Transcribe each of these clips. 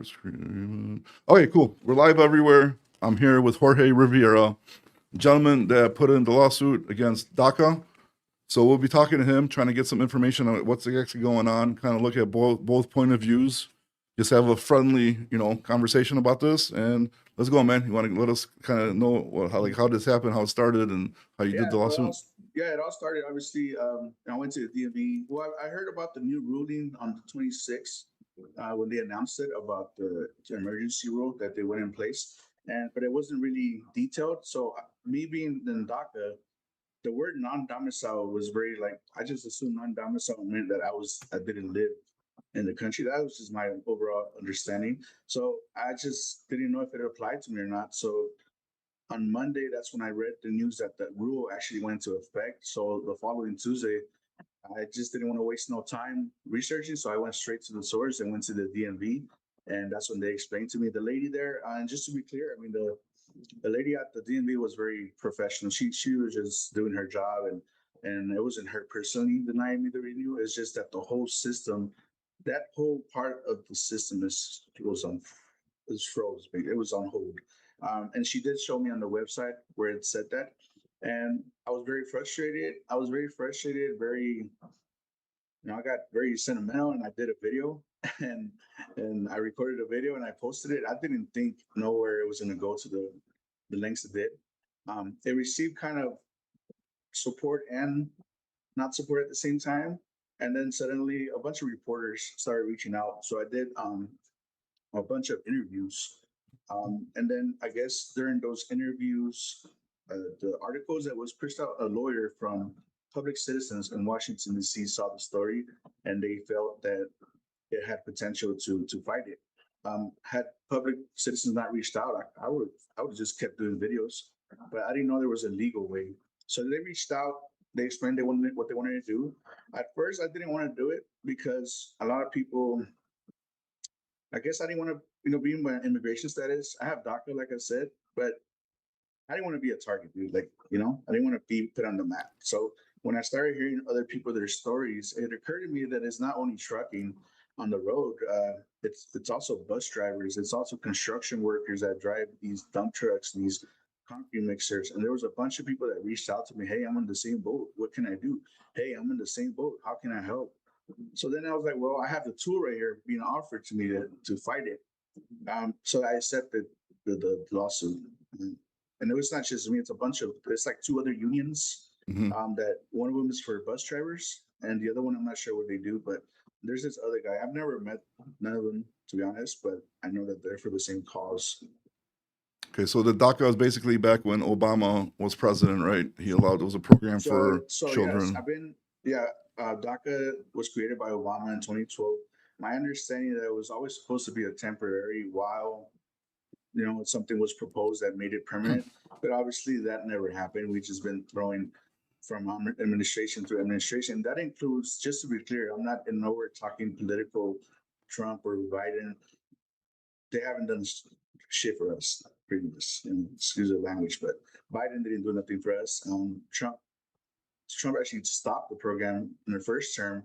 Okay, cool. We're live everywhere. I'm here with Jorge Rivera, gentleman that put in the lawsuit against DACA. So we'll be talking to him, trying to get some information on what's actually going on, kind of look at both point of views, just have a friendly, conversation about this. And let's go, man. You want to let us kind of know how this happened, how it started, and how you did the lawsuit? It all started obviously. I went to the DMV. Well, I heard about the new ruling on the 26th when they announced it about the emergency rule that they went in place, but it wasn't really detailed. So me being in DACA, the word non-domicile was very like I just assumed non-domicile meant that I didn't live in the country. That was just my overall understanding. So I just didn't know if it applied to me or not. So on Monday, that's when I read the news that the rule actually went into effect. So the following Tuesday, I just didn't want to waste no time researching. So I went straight to the source and went to the DMV. And that's when they explained to me the lady there. And just to be clear, I mean, the lady at the DMV was very professional. She was just doing her job, and it wasn't her personally denying me the renewal. It's just that the whole system, that whole part of the system is froze. It was on hold. And she did show me on the website where it said that. And I was very frustrated. Very, I got very sentimental and I did a video and I recorded a video and I posted it. I didn't think nowhere it was going to go to the lengths it did. It received kind of support and not support at the same time. And then suddenly a bunch of reporters started reaching out. So I did a bunch of interviews. And then I guess during those interviews, the articles that was pushed out, a lawyer from Public Citizens in Washington, D.C. saw the story and they felt that it had potential to fight it. Had Public Citizens not reached out, I would have just kept doing videos, but I didn't know there was a legal way. So they reached out. They explained what they wanted to do. At first, I didn't want to do it because a lot of people. I guess I didn't want to, be in my immigration status. I have DACA, like I said, but I didn't want to be a target, dude. Like, I didn't want to be put on the map. So when I started hearing other people their stories, it occurred to me that it's not only trucking on the road. It's also bus drivers. It's also construction workers that drive these dump trucks, these concrete mixers. And there was a bunch of people that reached out to me. Hey, I'm in the same boat. What can I do? Hey, I'm in the same boat. How can I help? So then I was like, well, I have the tool right here being offered to me to fight it. So I accepted the lawsuit. And it was not just me, it's like two other unions. That one of them is for bus drivers, and the other one, I'm not sure what they do, but there's this other guy. I've never met none of them, to be honest, but I know that they're for the same cause. Okay, so the DACA was basically back when Obama was president, right? There was a program for children. Yes, DACA was created by Obama in 2012. My understanding that it was always supposed to be a temporary while something was proposed that made it permanent, but obviously that never happened. We've just been throwing from administration to administration. That includes, just to be clear, I'm not in nowhere talking political Trump or Biden. They haven't done shit for us, previous, excuse the language, but Biden didn't do nothing for us. Trump actually stopped the program in the first term,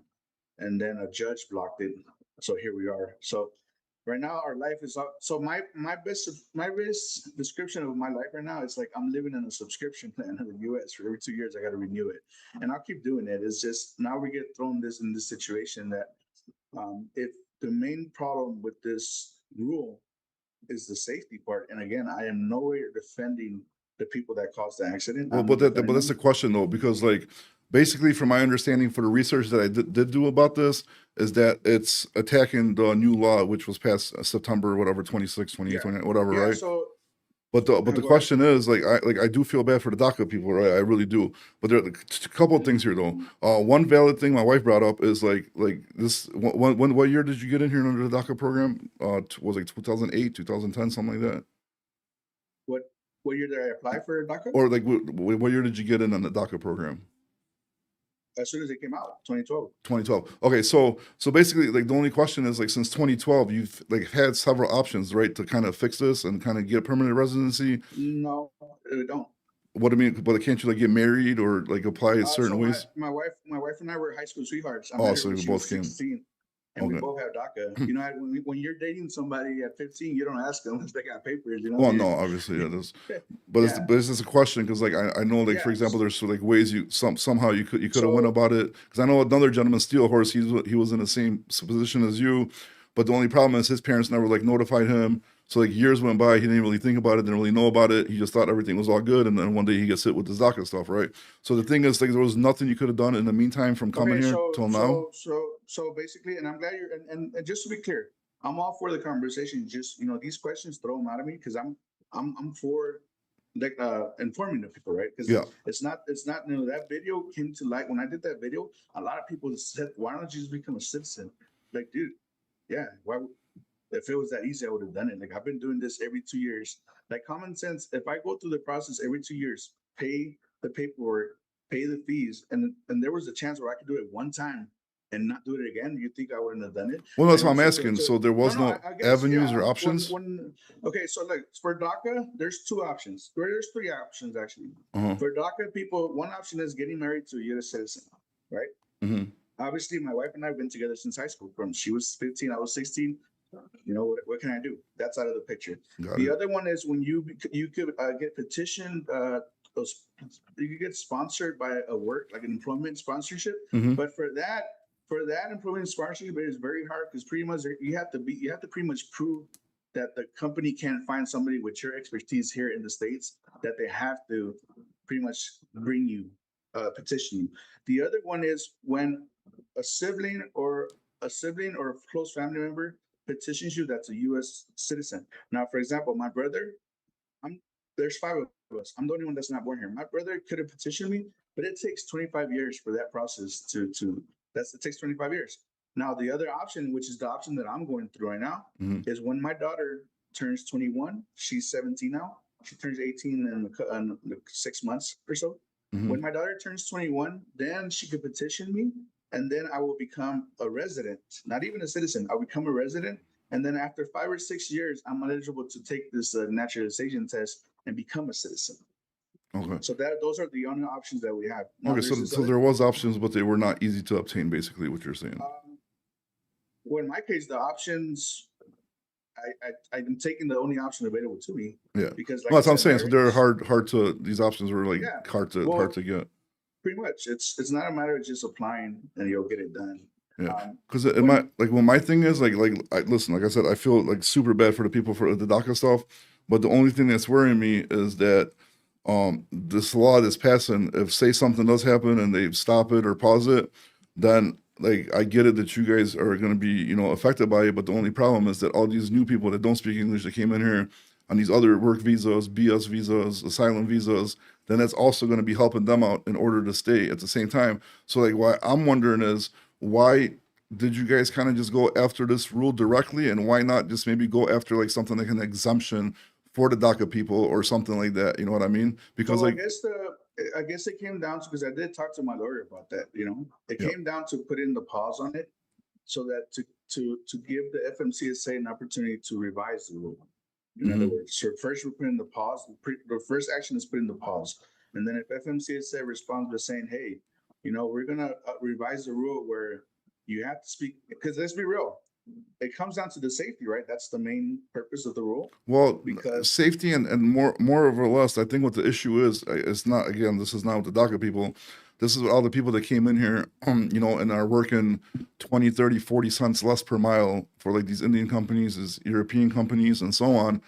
and then a judge blocked it. So here we are. So right now our life is so my best description of my life right now is like I'm living in a subscription plan in the US. For every 2 years I got to renew it, and I'll keep doing it. It's just now we get thrown in this situation that if the main problem with this rule is the safety part, and again, I am nowhere defending the people that caused the accident. Well, but that's the question though, because like basically, from my understanding, for the research that I did do about this, is that it's attacking the new law which was passed September whatever 26, 28, 29, whatever, right? So But the question is I do feel bad for the DACA people, right? I really do. But there are a couple of things here though. One valid thing my wife brought up is like this. What year did you get in here under the DACA program? Was like 2008, 2010, something like that. What year did I apply for DACA? Or like what year did you get in on the DACA program? As soon as it came out, 2012. 2012. Okay, so basically, like the only question is like since 2012, you've like had several options, right, to kind of fix this and kind of get permanent residency. No, we don't. What do you mean? But can't you like get married or like apply certain ways? My wife and I were high school sweethearts. So you both came. and we Okay. both have DACA. You know, when you're dating somebody at 15, you don't ask them if they got papers. You know. Well, no, obviously it is, but Yeah. it's just a question because like I know like for example Yes. there's like ways somehow you could have went So about it because I know another gentleman Steel Horse he was in the same position as you, but the only problem is his parents never like notified him. So like years went by, he didn't really think about it, didn't really know about it. He just thought everything was all good, and then one day he gets hit with this DACA stuff, right? So the thing is, like, there was nothing you could have done in the meantime from coming okay, here till now. so basically, and I'm glad you're and just to be clear, I'm all for the conversation. Just these questions, throw them out of me because I'm for like informing the people, right? Because Yeah. it's not that video came to light when I did that video. A lot of people said, "Why don't you just become a citizen?" Like, dude, yeah, why? If it was that easy, I would have done it. Like I've been doing this every 2 years. Like common sense, if I go through the process every 2 years, pay the paperwork, pay the fees, and there was a chance where I could do it one time and not do it again, you think I wouldn't have done it? Well, that's And what I'm also asking. So there was no I guess avenues yeah. or options. Okay, so like for DACA, there's two options. There's three options actually. Uh-huh. For DACA people, one option is getting married to a U.S. citizen, right? Mm-hmm. Obviously, my wife and I have been together since high school. From she was 15, I was 16. What can I do? That's out of the picture. Got The it. other one is when you could get petitioned. You could get sponsored by a work like an employment sponsorship, Mm-hmm. but for that employment sponsorship, it is very hard because pretty much you have to pretty much prove that the company can't find somebody with your expertise here in the States, that they have to pretty much bring you petition you. The other one is when a sibling or a close family member petitions you that's a U.S. citizen. Now, for example, my brother, I'm there's five of us. I'm the only one that's not born here. My brother could have petitioned me, but it takes 25 years for that process it takes 25 years. Now, the other option, which is the option that I'm going through right now, Mm-hmm. is when my daughter turns 21. She's 17 now. She turns 18 in 6 months or so. Mm-hmm. When my daughter turns 21, then she could petition me, and then I will become a resident, not even a citizen. I'll become a resident, and then after 5 or 6 years, I'm eligible to take this naturalization test and become a citizen. Okay. So those are the only options that we have. Now, Okay. So there was options, but they were not easy to obtain. Basically, what you're saying. Well, in my case, the options I'm taking the only option available to me. Yeah. Because Well, that's what I'm said, saying. So they're hard to. These options were like yeah, hard well, to get. pretty much. It's not a matter of just applying and you'll get it done. Yeah, because my thing is listen, like I said, I feel like super bad for the people for the DACA stuff, but the only thing that's worrying me is that this law that's passing, if say something does happen and they stop it or pause it, then like I get it that you guys are going to be affected by it, but the only problem is that all these new people that don't speak English that came in here on these other work visas, BS visas, asylum visas, then that's also going to be helping them out in order to stay at the same time. So like what I'm wondering is, why did you guys kind of just go after this rule directly, and why not just maybe go after like something like an exemption for the DACA people or something like that? You know what I mean? Because so like I guess it came down to, because I did talk to my lawyer about that. It Yeah. came down to putting the pause on it, so that to give the FMCSA an opportunity to revise the rule. In other words, so first we're putting the pause. The first action is putting the pause, and then if FMCSA responds by saying, "Hey, we're gonna revise the rule where you have to speak," because let's be real, it comes down to the safety, right? That's the main purpose of the rule. Well, Because safety and more or less, I think what the issue is, it's not, again, this is not with the DACA people. This is with all the people that came in here, and are working 20, 30, 40 cents less per mile for like these Indian companies, these European companies, and so on.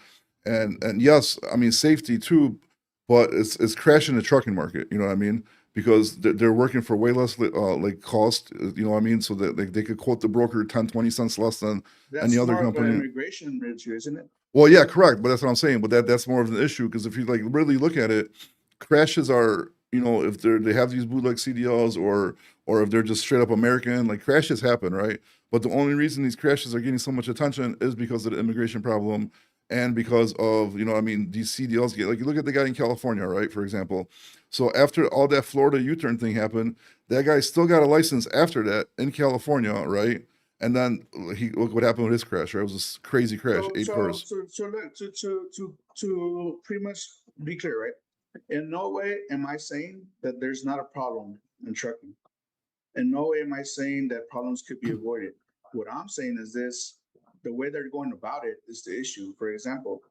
And yes, I mean safety too, but it's crashing the trucking market. You know what I mean? Because they're working for way less like cost. You know what I mean? So that they could quote the broker 10, 20 cents less than any that's other more of an company. immigration issue, isn't it? Well, yeah, correct, but that's what I'm saying. But that's more of an issue because if you like really look at it, crashes are if they have these bootleg CDLs or if they're just straight up American, like crashes happen, right? But the only reason these crashes are getting so much attention is because of the immigration problem and because of these CDLs get, like, you look at the guy in California, right, for example. So after all that Florida U-turn thing happened, that guy still got a license after that in California, right? And then look what happened with his crash, right? It was this crazy crash, So 8 cars. look, to pretty much be clear, right? In no way am I saying that there's not a problem in trucking. In no way am I saying that problems could be avoided. What I'm saying is this: the way they're going about it is the issue. For example,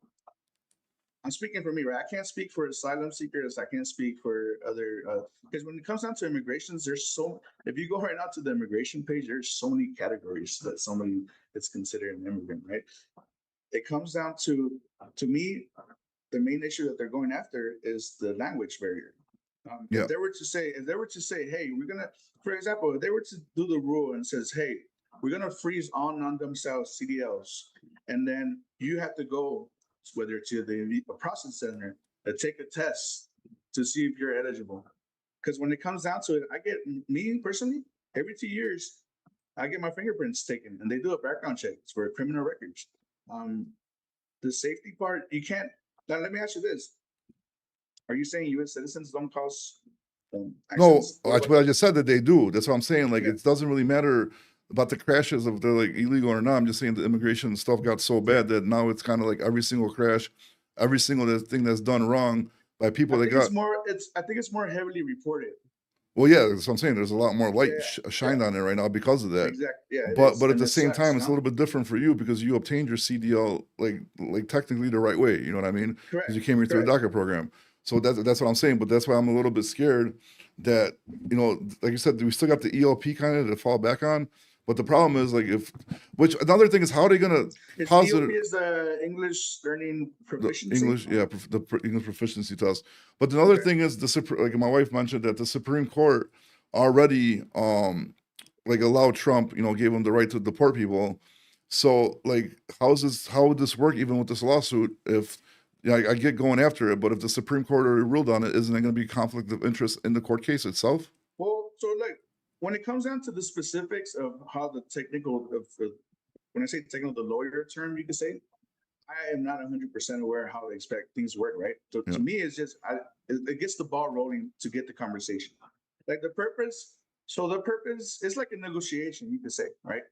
I'm speaking for me, right? I can't speak for asylum seekers. I can't speak for other, because when it comes down to immigrations, there's so, if you go right now to the immigration page, there's so many categories that somebody is considered an immigrant, right? It comes down to me, the main issue that they're going after is the language barrier. Yeah. If they were to say, hey, we're gonna, for example, if they were to do the rule and says, hey, we're gonna freeze all non-domiciled CDLs, and then you have to go, whether to the process center, take a test to see if you're eligible. Because when it comes down to it, I get, me personally, every 2 years, I get my fingerprints taken, and they do a background check for criminal records. Um, the safety part, you can't. Now, let me ask you this: are you saying U.S. citizens don't cause No, accidents? but I just said that they do. That's what I'm saying. Like, Yeah. it doesn't really matter about the crashes if they're like illegal or not. I'm just saying the immigration stuff got so bad that now it's kind of like every single crash, every single thing that's done wrong by people that got. I think it's more heavily reported. Well, yeah, that's what I'm saying. There's a lot more light shined Yeah. on it right now because of that. Exactly. Yeah. But at And the it same sucks, time, it's a little bit different for you because you obtained your CDL like technically the right way. You know what I mean? Correct. Because you came here through a DACA program. So that's what I'm saying. But that's why I'm a little bit scared that, you know, like you said, we still got the ELP kind of to fall back on. But the problem is like which another thing is how are they gonna ELP is the English learning proficiency. English, yeah, the English proficiency test. But another thing is like my wife mentioned that the Supreme Court already like allowed Trump, you know, gave him the right to deport people. So like, how would this work even with this lawsuit? If I get going after it, but if the Supreme Court already ruled on it, isn't it going to be conflict of interest in the court case itself? Well, so like when it comes down to the specifics of how the technical when I say technical, the lawyer term, you could say, I am not 100% aware how they expect things to work, right? So Yeah. to me, it's just it gets the ball rolling to get the conversation. Like the purpose is like a negotiation, you could say, right?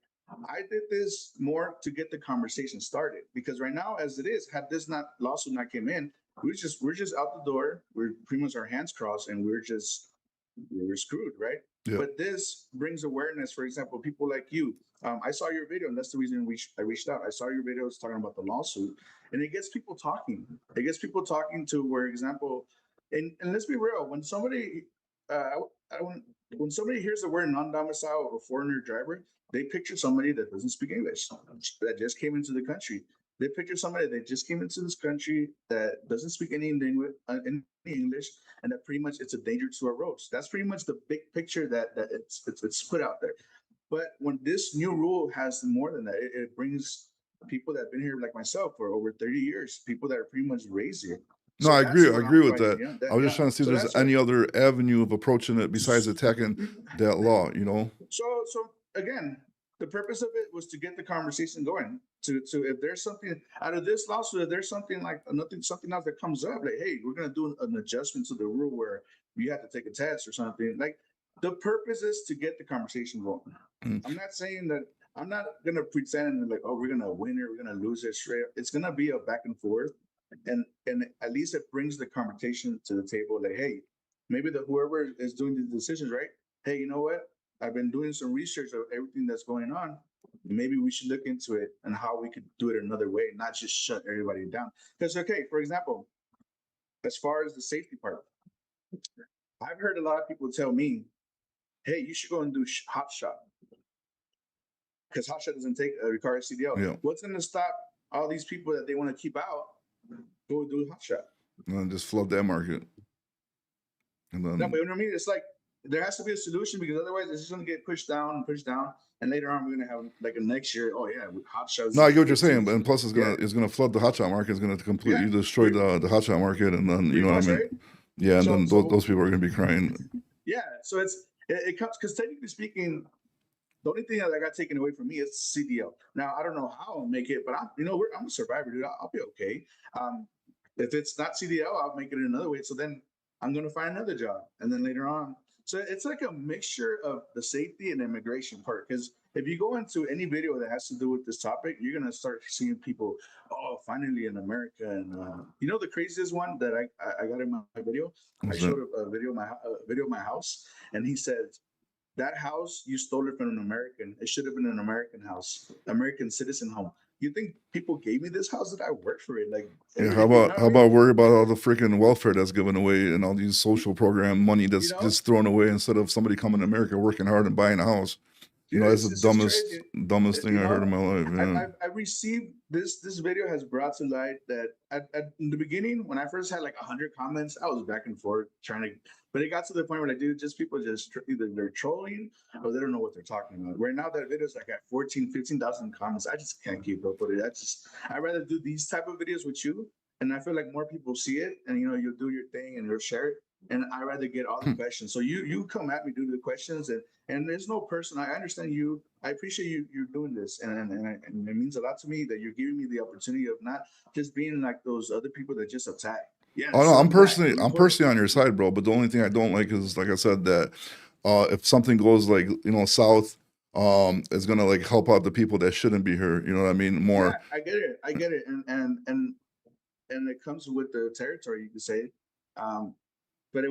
I did this more to get the conversation started because right now, as it is, had this not lawsuit not came in, we're just out the door. We're pretty much our hands crossed, and we're screwed, right? Yeah. But this brings awareness. For example, people like you. I saw your video, and that's the reason I reached out. I saw your videos talking about the lawsuit, and it gets people talking. It gets people talking to, for example, and let's be real. When somebody, when somebody hears the word non-domicile or foreigner driver, they picture somebody that doesn't speak English, that just came into the country. They picture somebody that just came into this country that doesn't speak any English, and that pretty much it's a danger to our roads. That's pretty much the big picture that it's put out there. But when this new rule has more than that, it brings people that have been here like myself for over 30 years, people that are pretty much raised here. No, I agree. I agree with that. Yeah, I was just trying to see if there's any other avenue of approaching it besides attacking that law, you know? So again, the purpose of it was to get the conversation going. To if there's something out of this lawsuit, if there's something like something else that comes up, like, hey, we're gonna do an adjustment to the rule where you have to take a test or something. Like the purpose is to get the conversation going. I'm not saying that I'm not gonna pretend like, oh, we're gonna win it, we're gonna lose it straight. It's gonna be a back and forth. And at least it brings the conversation to the table, like, hey, maybe whoever is doing the decisions, right? Hey, you know what? I've been doing some research of everything that's going on. Maybe we should look into it and how we could do it another way, not just shut everybody down. Because, okay, for example, as far as the safety part, I've heard a lot of people tell me, hey, you should go and do hot shot because hot shot doesn't take a require CDL. Yeah. What's going to stop all these people that they want to keep out go do hot shot? And just flood that market. And then, no, but you know what I mean? It's like there has to be a solution because otherwise it's just going to get pushed down, and later on we're going to have like a next year. Oh yeah, with hot shots. No, I get what you're saying, and plus it's gonna flood the hotshot market. It's gonna completely destroy the hotshot market, and then you know what I mean? Right? Yeah, and then those people are gonna be crying. Yeah, so it comes because technically speaking, the only thing that got taken away from me is CDL. Now I don't know how I'll make it, but I'm a survivor, dude. I'll be okay. If it's not CDL, I'll make it another way. So then I'm gonna find another job, and then later on. So it's like a mixture of the safety and immigration part. Because if you go into any video that has to do with this topic, you're gonna start seeing people, oh, finally in America. And the craziest one that I got in my video, I showed a video of my house, and he said, that house, you stole it from an American. It should have been an American house, American citizen home. You think people gave me this house that I worked for it? Like, Yeah, you know what how I mean? about worry about all the freaking welfare that's given away and all these social program money You that's know, just thrown away instead of somebody coming to America working hard and buying a house. You know, dude, that's the it's just crazy. dumbest thing You I heard in know, my life. Yeah. I received this video has brought to light that in the beginning, when I first had like 100 comments, I was back and forth trying to, but it got to the point where like, dude, just people just either they're trolling or they don't know what they're talking about. Right now, that video's like at 15,000 comments. I just can't keep up with it. I'd rather do these type of videos with you, and I feel like more people see it, and you know, you'll do your thing and you'll share it. And I rather get all the questions. So you come at me, do the questions, and there's no person. I understand you. I appreciate you doing this, and it means a lot to me that you're giving me the opportunity of not just being like those other people that just attack. Yeah, Oh no, so black, blue, I'm color. personally on your side, bro. But the only thing I don't like is, like I said, that if something goes like, you know, south, it's gonna like help out the people that shouldn't be here. You know what I mean? Yeah, More. I get it, and it comes with the territory. You could say, but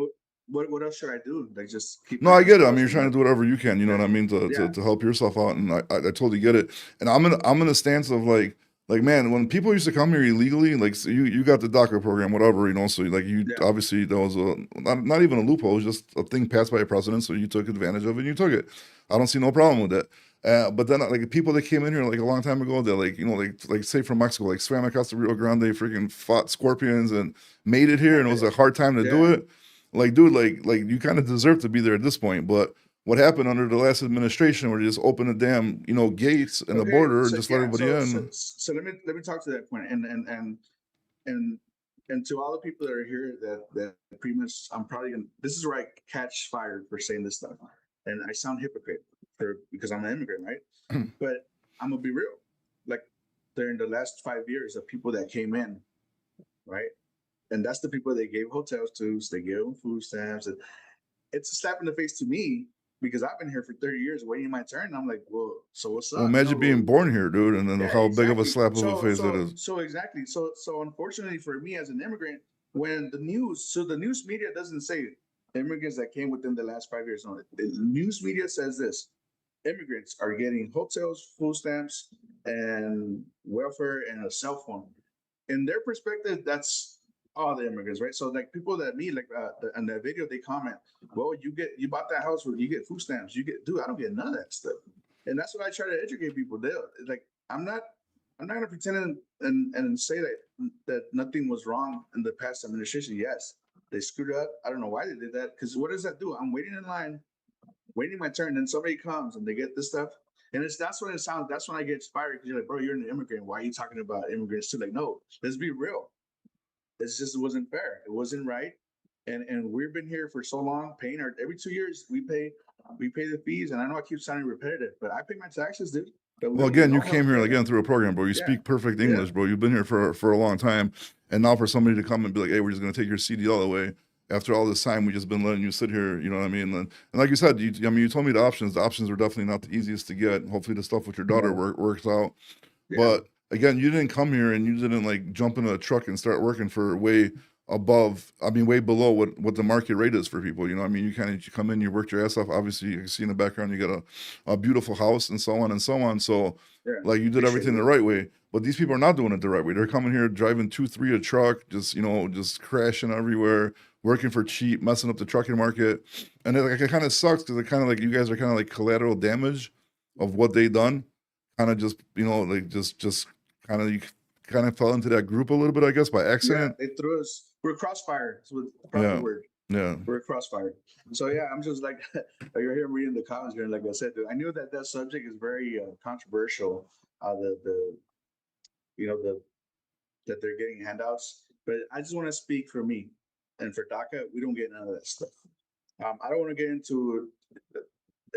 what else should I do? Like just keep No, my I hands get it. I mean, you're crossed and trying to like, do whatever you can. You know yeah, what I mean yeah, to help yourself out, and I totally get it. And I'm in a stance of like man, when people used to come here illegally, like so you got the DACA program, whatever, you know. So like you yeah, obviously that was not even a loophole, it was just a thing passed by a president, so you took advantage of it and you took it. I don't see no problem with that. But then like people that came in here like a long time ago, they're like, you know, like say from Mexico, like swam across the Rio Grande, freaking fought scorpions and made it here, and it was a hard time to do yeah. it. Like, dude, like you kind of deserve to be there at this point. But what happened under the last administration, where they just opened the damn, you know, gates and the Okay, border and so just let yeah, everybody in? so let me talk to that point, and and to all the people that are here that pretty much I'm probably gonna this is where I catch fire for saying this stuff, and I sound hypocrite for because I'm an immigrant, right? But I'm gonna be real, like during the last 5 years of people that came in, right, and that's the people they gave hotels to, so they gave them food stamps, and it's a slap in the face to me because I've been here for 30 years waiting my turn. And I'm like, well, so what's Well, up? You imagine know, being born here, dude, and then yeah, how big of a exactly. slap of a face that is. So exactly. So unfortunately for me as an immigrant, when the news media doesn't say immigrants that came within the last 5 years. No, the news media says this: immigrants are getting hotels, food stamps, and welfare and a cell phone. In their perspective, that's all the immigrants, right? So like people that me like in that video, they comment, "Well, you bought that house, where you get food stamps, you get, dude, I don't get none of that stuff." And that's what I try to educate people. They like I'm not gonna pretend and say that nothing was wrong in the past administration. Yes, they screwed up. I don't know why they did that. Because what does that do? I'm waiting in line, waiting my turn, then somebody comes and they get this stuff. And that's when it sounds. That's when I get inspired because you're like, bro, you're an immigrant. Why are you talking about immigrants too? Like, no, let's be real. It wasn't fair. It wasn't right. And we've been here for so long, paying our every 2 years we pay the fees. And I know I keep sounding repetitive, but I pay my taxes, dude. But we Well, don't get again, you no came health here care. again through a program, bro. You Yeah, speak perfect yeah, English, bro. You've been here for a long time, and now for somebody to come and be like, "Hey, we're just gonna take your CDL away." After all this time, we just been letting you sit here. You know what I mean? And like you said, I mean, you told me the options. The options were definitely not the easiest to get. Hopefully, the stuff with your daughter no, works out. yeah. But again, you didn't come here and you didn't like jump in a truck and start working for way above, I mean, way below what the market rate is for people. You know, what I mean, you come in, you worked your ass off. Obviously, you can see in the background, you got a beautiful house and so on and so on. So, Yeah, like, you did appreciate everything the it. right way. But these people are not doing it the right way. They're coming here driving 2, 3 a truck, just, you know, just crashing everywhere, working for cheap, messing up the trucking market. And it kind of sucks because it kind of like you guys are kind of like collateral damage of what they done. Kind of just, you know, like just kind of you kind of fell into that group a little bit, I guess, by Yeah, accident. they threw us. We're crossfire. It's the proper Yeah, word. yeah. We're crossfire. So yeah, I'm just like you're here reading the comments here. Like I said, dude, I knew that subject is very controversial. The you know the that they're getting handouts, but I just want to speak for me and for DACA. We don't get none of that stuff. I don't want to get into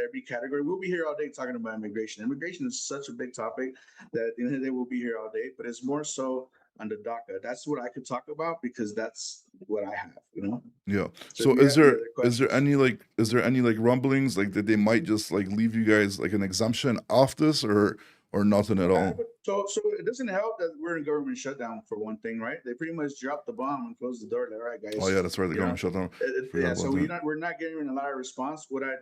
every category. We'll be here all day talking about immigration. Immigration is such a big topic that at the end of the day we'll be here all day. But it's more so on the DACA. That's what I could talk about because that's what I have. You know. Yeah. So if So you have any other questions, is there any like rumblings like that they might just like leave you guys like an exemption off this or nothing at I have all? So it doesn't help that we're in government shutdown for one thing, right? They pretty much dropped the bomb and closed the door. Like, all right, guys. Oh yeah, that's right. The You know, government shut down. yeah. Forgot So about that. we're not getting a lot of response. What I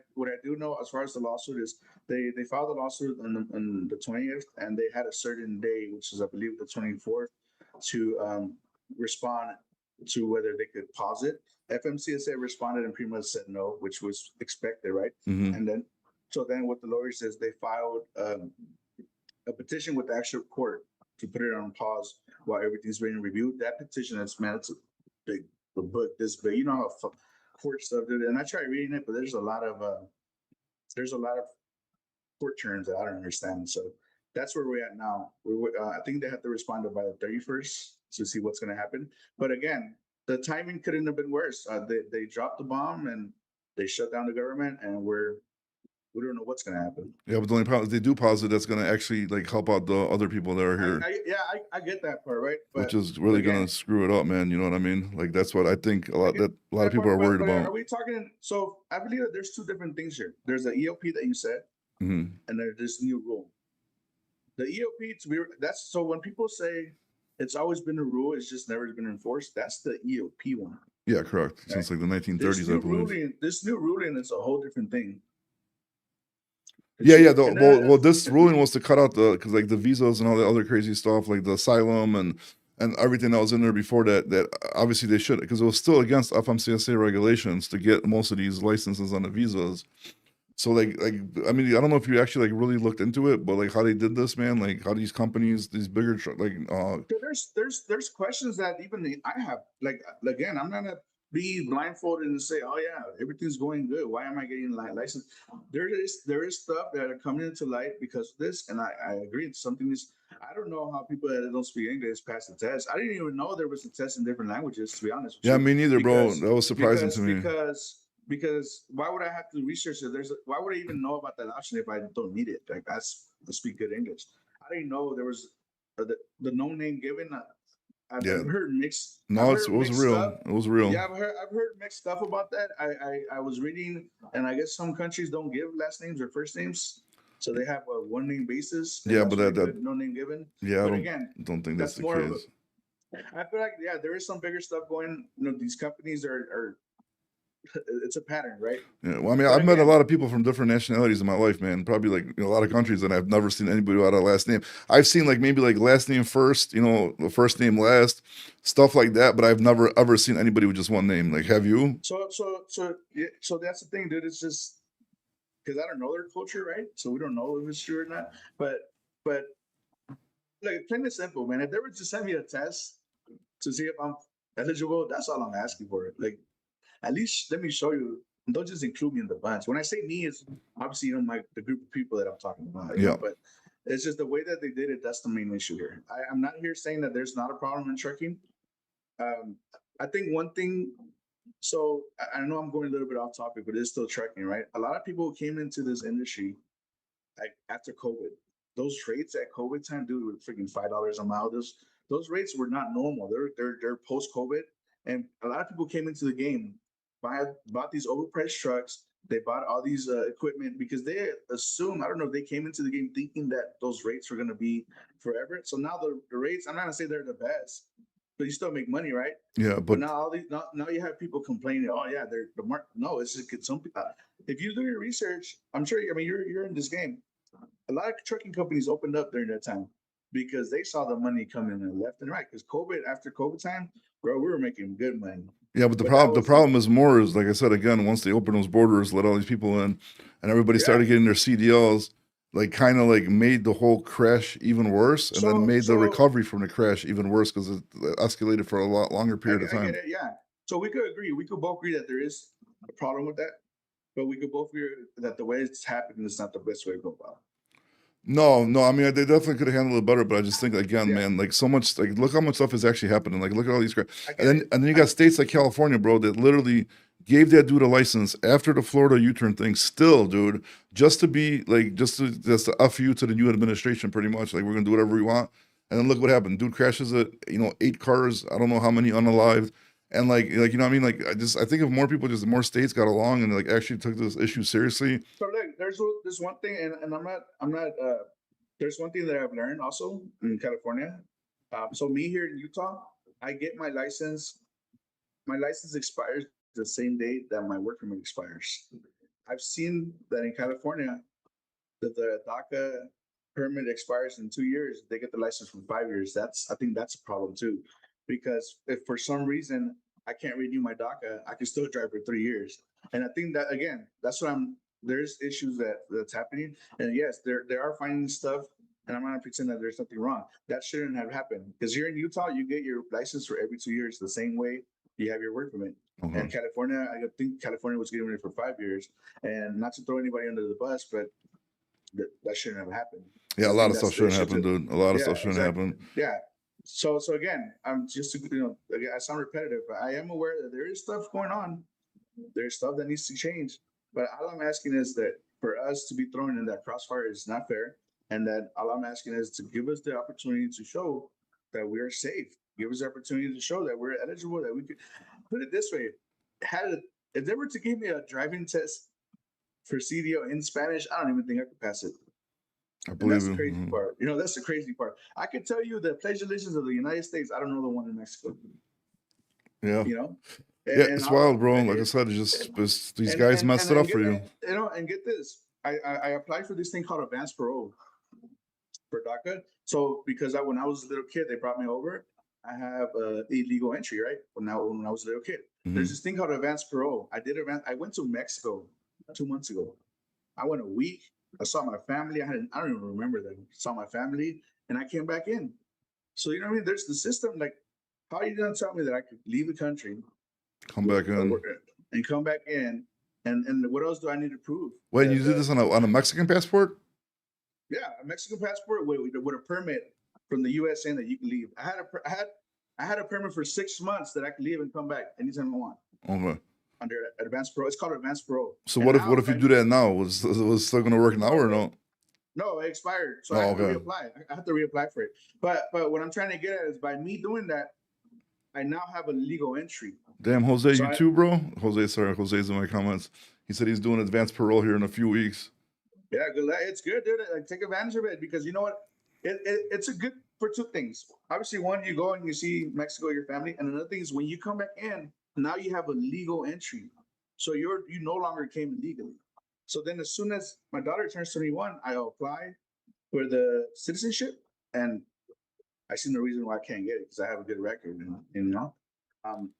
do know as far as the lawsuit is, they filed a lawsuit on the 20th, and they had a certain day, which is I believe the 24th, to respond to whether they could pause it. FMCSA responded and pretty much said no, which was expected, right? Hmm. And then what the lawyer says, they filed a petition with the actual court to put it on pause while everything's being reviewed. That petition, it's a big a book this big. You know how court stuff did it. And I tried reading it, but there's a lot of court terms that I don't understand. So that's where we're at now. I think they have to respond by the 31st to see what's going to happen. But again, the timing couldn't have been worse. They dropped the bomb and they shut down the government, and we don't know what's going to happen. Yeah, but the only problem is they do pause it. That's going to actually like help out the other people that are here. I get that part, right? But which is really again, going to screw it up, man. You know what I mean? Like that's what I think a lot of people are but worried are about. we talking? So I believe that there's two different things here. There's the EOP that you said, Hmm. and there's this new rule. The EOP, that's so when people say it's always been a rule, it's just never been enforced. That's the EOP one. Yeah, correct. Right. Since like the 1930s, I believe. This new ruling is a whole different thing. Yeah. Well, this ruling was to cut out because like the visas and all the other crazy stuff, like the asylum and everything that was in there before that. That obviously they should, because it was still against FMCSA regulations to get most of these licenses on the visas. So like I mean, I don't know if you actually like really looked into it, but like how they did this, man, like how these companies, these bigger there's questions that even I have. Like again, I'm not gonna be blindfolded and say, oh yeah, everything's going good. Why am I getting license? There is stuff that are coming into light because of this, and I agree. Something is, I don't know how people that don't speak English pass the test. I didn't even know there was a test in different languages. To be honest with yeah, you. me neither, bro. That was surprising to me. Because why would I have to research it? Why would I even know about that option if I don't need it? Like I speak good English. I didn't know there was the no name given. I've heard mixed. No, it was real. Stuff. It was real. Yeah, I've heard mixed stuff about that. I was reading, and I guess some countries don't give last names or first names, so they have a one name basis. Yeah, but that no name given. Yeah, but I don't think that's the case. I feel like there is some bigger stuff going. You know, these companies are it's a pattern, right? Yeah, well, I mean, I've met a lot of people from different nationalities in my life, man. Probably like a lot of countries, and I've never seen anybody without a last name. I've seen like maybe like last name first, the first name last, stuff like that. But I've never ever seen anybody with just one name. Like, have you? So that's the thing, dude. It's just because I don't know their culture, right? So we don't know if it's true or not. But like plain and simple, man. If they were to send me a test to see if I'm eligible, that's all I'm asking for. Like, at least let me show you. Don't just include me in the bunch. When I say me, it's obviously the group of people that I'm talking about. Yeah. But it's just the way that they did it. That's the main issue here. I'm not here saying that there's not a problem in trucking. I think one thing. So I know I'm going a little bit off topic, but it's still trucking, right? A lot of people came into this industry like after COVID. Those rates at COVID time, dude, were freaking $5 a mile. Those rates were not normal. They're post COVID, and a lot of people came into the game, bought these overpriced trucks. They bought all these equipment because they assume, I don't know if they came into the game thinking that those rates were going to be forever. So now the rates, I'm not gonna say they're the best, but you still make money, right? Yeah, but now now you have people complaining. Oh yeah, they're the market. No, it's just some people. If you do your research, I'm sure. I mean, you're in this game. A lot of trucking companies opened up during that time because they saw the money coming in left and right. Because after COVID time, bro, we were making good money. Yeah, but the problem is more is, like I said again, once they open those borders, let all these people in, and everybody started getting their CDLs, like kind of like made the whole crash even worse, and then made the recovery from the crash even worse because it escalated for a lot longer period of time. I get it, yeah. So we could agree. We could both agree that there is a problem with that, but we could both agree that the way it's happening is not the best way to go about it. No, I mean, they definitely could have handled it better, but I just think again, man, like so much, like look how much stuff is actually happening. Like look at all these, and then you got states like California, bro, that literally gave that dude a license after the Florida U-turn thing. Still, dude, just to F you to the new administration, pretty much. Like we're gonna do whatever we want, and then look what happened. Dude crashes it, 8 cars. I don't know how many unalived. And like you know what I mean? Like I think if more people, just more states got along and like actually took this issue seriously. So look, there's one thing, and I'm not There's one thing that I've learned also in California. So me here in Utah, I get my license. My license expires the same day that my work permit expires. I've seen that in California, that the DACA permit expires in 2 years. They get the license for 5 years. I think that's a problem too, because if for some reason I can't renew my DACA, I can still drive for 3 years. And I think that again, that's what I'm. There's issues that's happening, and yes, they are finding stuff. And I'm not pretending that there's something wrong. That shouldn't have happened because here in Utah, you get your license for every 2 years, the same way you have your work permit. And California, I think California was getting ready for 5 years. And not to throw anybody under the bus, but that shouldn't have happened. Yeah, I a lot think of stuff that's the shouldn't issue happen, too. dude. A lot of Yeah, stuff shouldn't exactly. happen. Yeah. So again, I'm just again, I sound repetitive, but I am aware that there is stuff going on. There's stuff that needs to change. But all I'm asking is that for us to be thrown in that crossfire is not fair, and that all I'm asking is to give us the opportunity to show that we are safe. Give us the opportunity to show that we're eligible. That we could put it this way: if they were to give me a driving test for CDL in Spanish, I don't even think I could pass it. I And believe that's the you. crazy part. You know, that's the crazy part. I could tell you the Pledge of Allegiance of the United States. I don't know the one in Mexico. Yeah. You know, Yeah, and it's wild, bro. Like I it, said, it's these guys messed it and up get for you. and get this. I applied for this thing called advanced parole for DACA. So because when I was a little kid, they brought me over. I have illegal entry, right? When I was a little kid, there's this thing called advanced parole. I went to Mexico 2 months ago. I went a week. I saw my family. I don't even remember them. Saw my family, and I came back in. So you know what I mean? There's the system. Like, how are you gonna tell me that I could leave the country Come with back in. and come back in? And what else do I need to prove? Wait, you did this on a Mexican passport? Yeah, a Mexican passport with a permit from the U.S. saying that you can leave. I had a permit for 6 months that I could leave and come back anytime I want Okay. under advanced parole. It's called advanced parole. So And what now, if you do that now? Was it still gonna work now or no? no, it expired, so Oh, I have to okay. reapply. I have to reapply for it. But what I'm trying to get at is by me doing that, I now have a legal entry. Damn, Jose, So you too, bro? Jose's in my comments. He said he's doing advanced parole here in a few weeks. yeah, good. It's good, dude. Like, take advantage of it because you know what? It's a good for two things. Obviously, one, you go and you see Mexico, your family, and another thing is when you come back in, now you have a legal entry, so you no longer came illegally. So then, as soon as my daughter turns 21, I apply for the citizenship, and I see no reason why I can't get it because I have a good record, and you know. Um,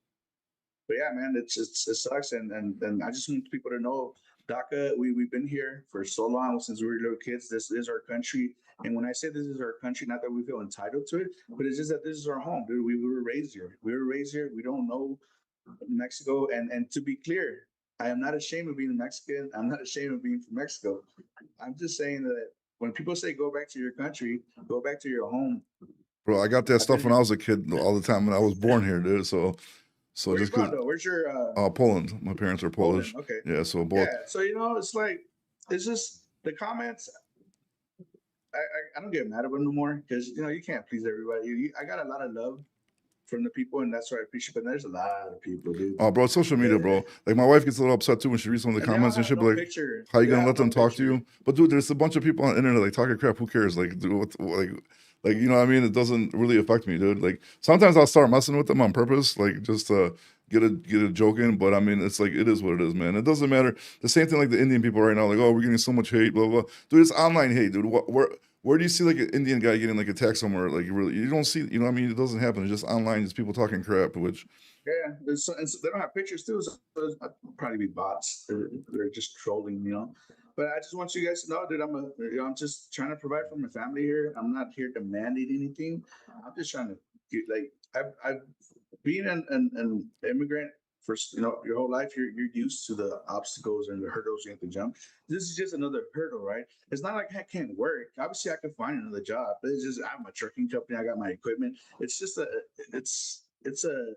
but yeah, man, it sucks, and I just want people to know, DACA. We've been here for so long since we were little kids. This is our country, and when I say this is our country, not that we feel entitled to it, but it's just that this is our home, dude. We were raised here. We were raised here. We don't know Mexico, and to be clear, I am not ashamed of being Mexican. I'm not ashamed of being from Mexico. I'm just saying that when people say go back to your country, go back to your home. Bro, I got that I've stuff been when I here. was a kid all the time when I was born here, dude. So Where you just cause from though? Where's your Poland. My parents are Poland? Polish. Okay. Yeah, so both. Yeah. So you know, it's like it's just the comments. I don't get mad at them no more because you know you can't please everybody. I got a lot of love from the people, and that's what I appreciate. But there's a lot of people, dude. Oh, bro, it's social media, bro. Like my wife gets a little upset too when she reads some of the And they all comments and have she'll be no like, picture. "How you They gonna have let no them talk to picture. you?" But dude, there's a bunch of people on the internet like talking crap. Who cares? Like, dude, like you know what I mean? It doesn't really affect me, dude. Like sometimes I'll start messing with them on purpose, like just to get a joke in. But I mean, it's like it is what it is, man. It doesn't matter. The same thing like the Indian people right now, like, oh, we're getting so much hate, blah blah. Dude, it's online hate, dude. Where do you see like an Indian guy getting like attacked somewhere? Like you don't see, you know what I mean? It doesn't happen. It's just online, just people talking crap, which. Yeah, and so they don't have pictures too. So those probably be bots. They're just trolling, you know. But I just want you guys to know that I'm just trying to provide for my family here. I'm not here demanding anything. I'm just trying to get like I've been an immigrant for your whole life. You're used to the obstacles and the hurdles you have to jump. This is just another hurdle, right? It's not like I can't work. Obviously, I can find another job. But it's just I'm a trucking company. I got my equipment. It's just it's a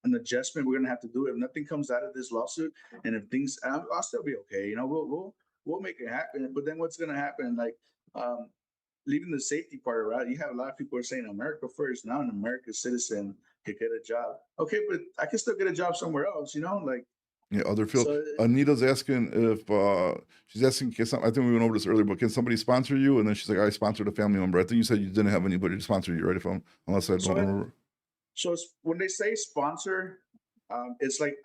an adjustment we're gonna have to do if nothing comes out of this lawsuit, and if things, I'll still be okay. You know, we'll make it happen. But then what's gonna happen? Like, um, leaving the safety part around, you have a lot of people are saying America first. Now an American citizen could get a job. Okay, but I can still get a job somewhere else. You know, like Yeah, other field. So Anita's asking if she's asking. I think we went over this earlier, but can somebody sponsor you? And then she's like, I sponsored a family member. I think you said you didn't have anybody to sponsor you, right? Unless I don't so remember. so when they say sponsor, it's like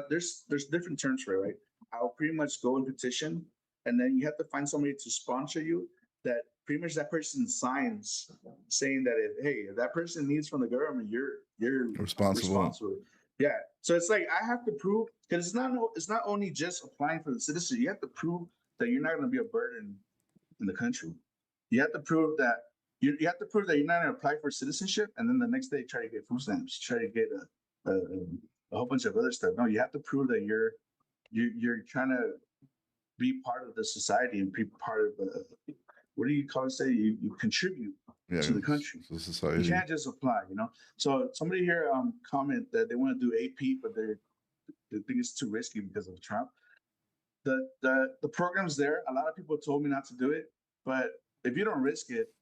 there's different terms for it, right? I'll pretty much go and petition, and then you have to find somebody to sponsor you. That pretty much that person signs saying that if that person needs from the government, you're Responsible. responsible. Yeah. So it's like I have to prove, because it's not only just applying for the citizenship. You have to prove that you're not going to be a burden in the country. You have to prove that you have to prove that you're not going to apply for citizenship, and then the next day try to get food stamps, try to get a whole bunch of other stuff. No, you have to prove that you're trying to be part of the society and be part of the, what do you call it? Say you contribute to the country. To society. You can't just apply, you know. So somebody here comment that they want to do AP, but they think it's too risky because of Trump. The program's there. A lot of people told me not to do it, but if you don't risk it,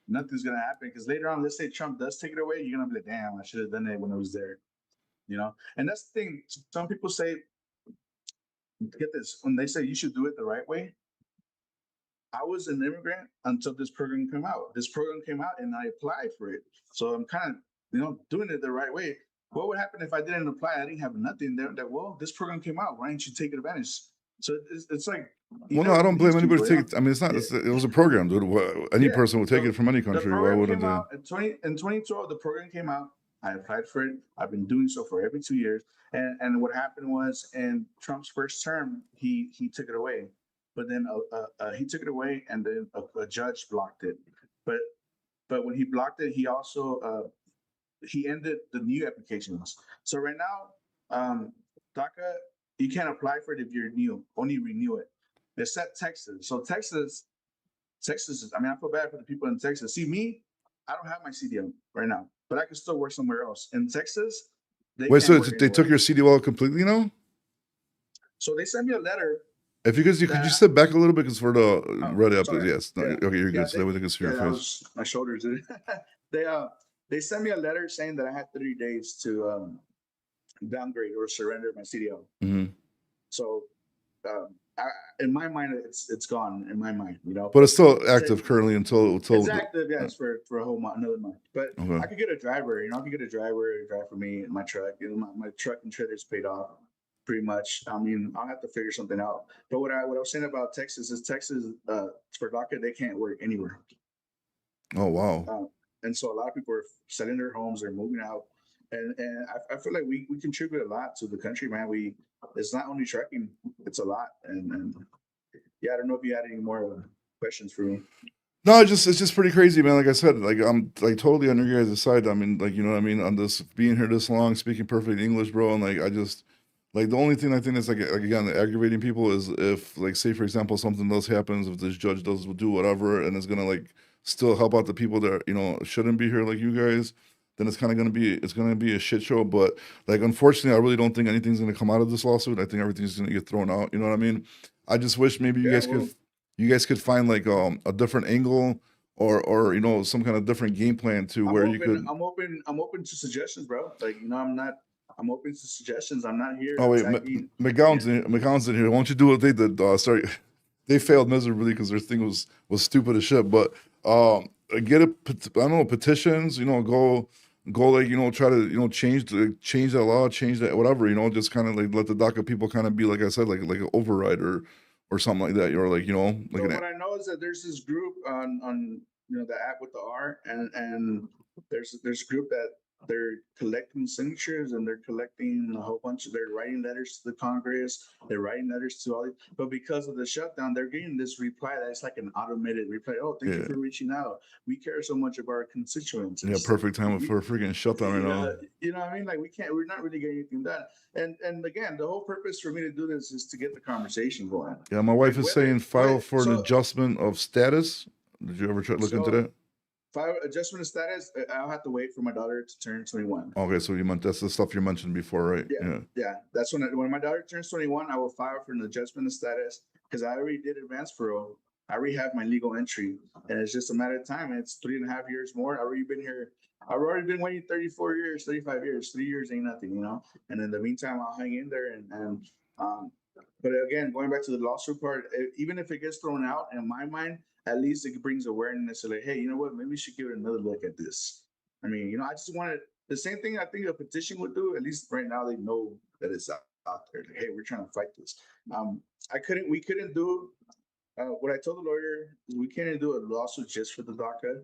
nothing's gonna happen. Because later on, let's say Trump does take it away, you're gonna be like, damn, I should have done it when I was there, you know. And that's the thing. Some people say, get this, when they say you should do it the right way. I was an immigrant until this program came out. This program came out and I applied for it. So I'm kind of, doing it the right way. What would happen if I didn't apply? I didn't have nothing there. That, well, this program came out. Why didn't you take advantage? So it's like. Well, no, I don't blame anybody to take it. I mean, it's not. It was a program, dude. Any person would take it from any country. Why wouldn't they? In 2012, the program came out. I applied for it. I've been doing so for every 2 years. And what happened was, in Trump's first term, he took it away. But then he took it away, and then a judge blocked it. But when he blocked it, he also he ended the new applications. So right now, DACA, you can't apply for it if you're new. Only renew it. Except Texas. So Texas. I mean, I feel bad for the people in Texas. See, me, I don't have my CDL right now, but I can still work somewhere else. In Texas, wait. So they took your CDL completely now? So they sent me a letter. If you could you step back a little bit because for the read up, yes. No, okay, you're good. So that way they can see your face. My shoulders. They sent me a letter saying that I had 30 days to downgrade or surrender my CDL. Mm-hmm. So, in my mind, it's gone. In my mind, But it's still active currently until it's active. Yes, for a whole month, another month. But I could get a driver. I could get a driver to drive for me in my truck. My truck and trailer's paid off. Pretty much. I mean, I'll have to figure something out. But what I was saying about Texas is for DACA, they can't work anywhere. Oh, wow. And so a lot of people are selling their homes, they're moving out. And I feel like we contribute a lot to the country, man. It's not only trucking, it's a lot. And yeah, I don't know if you had any more questions for me. No, it's just pretty crazy, man. Like I said, like I'm like totally on your guys' side. I mean, like, you know what I mean, on this being here this long, speaking perfect English, bro, and like I just like the only thing I think that's like again aggravating people is if, like, say for example something else happens, if this judge does do whatever and it's gonna like still help out the people that shouldn't be here, like you guys, then it's kind of gonna be a shit show. But like unfortunately, I really don't think anything's gonna come out of this lawsuit. I think everything's gonna get thrown out. You know what I mean? I just wish maybe you guys could find like a different angle or some kind of different game plan to where you could. I'm open to suggestions, bro. Like I'm open to suggestions. I'm not here. Oh wait, McGowan's in here. Why don't you do what they did? Sorry, they failed miserably because their thing was stupid as shit. But get petitions. Go like try to change that law, change that whatever. Just kind of like let the DACA people kind of be like I said, like an override or something like that. You're like like. So what I know is that there's this group on the app with the R, and there's a group that they're collecting signatures and they're collecting a whole bunch of. They're writing letters to the Congress. They're writing letters to all. But because of the shutdown, they're getting this reply that's like an automated reply. Oh, thank you for reaching out. We care so much about our constituents. Yeah, perfect time for a freaking shutdown right now. You know what I mean? Like we're not really getting anything done. And again, the whole purpose for me to do this is to get the conversation going. Yeah, my wife is saying file for an adjustment of status. Did you ever try to look into that? File adjustment of status. I'll have to wait for my daughter to turn 21. Okay, so that's the stuff you mentioned before, right? Yeah. That's when my daughter turns 21, I will file for an adjustment of status because I already did advance parole. I already have my legal entry, and it's just a matter of time. And it's 3.5 years more. I've already been here. I've already been waiting 34 years, 35 years. 3 years ain't nothing, you know. And in the meantime, I'll hang in there. Um, but again, going back to the lawsuit part, even if it gets thrown out, in my mind, at least it brings awareness of like, hey, you know what? Maybe we should give it another look at this. I mean, you know, I just wanted the same thing I think a petition would do. At least right now, they know that it's out there. Like, hey, we're trying to fight this. We couldn't do what I told the lawyer is we can't do a lawsuit just for the DACA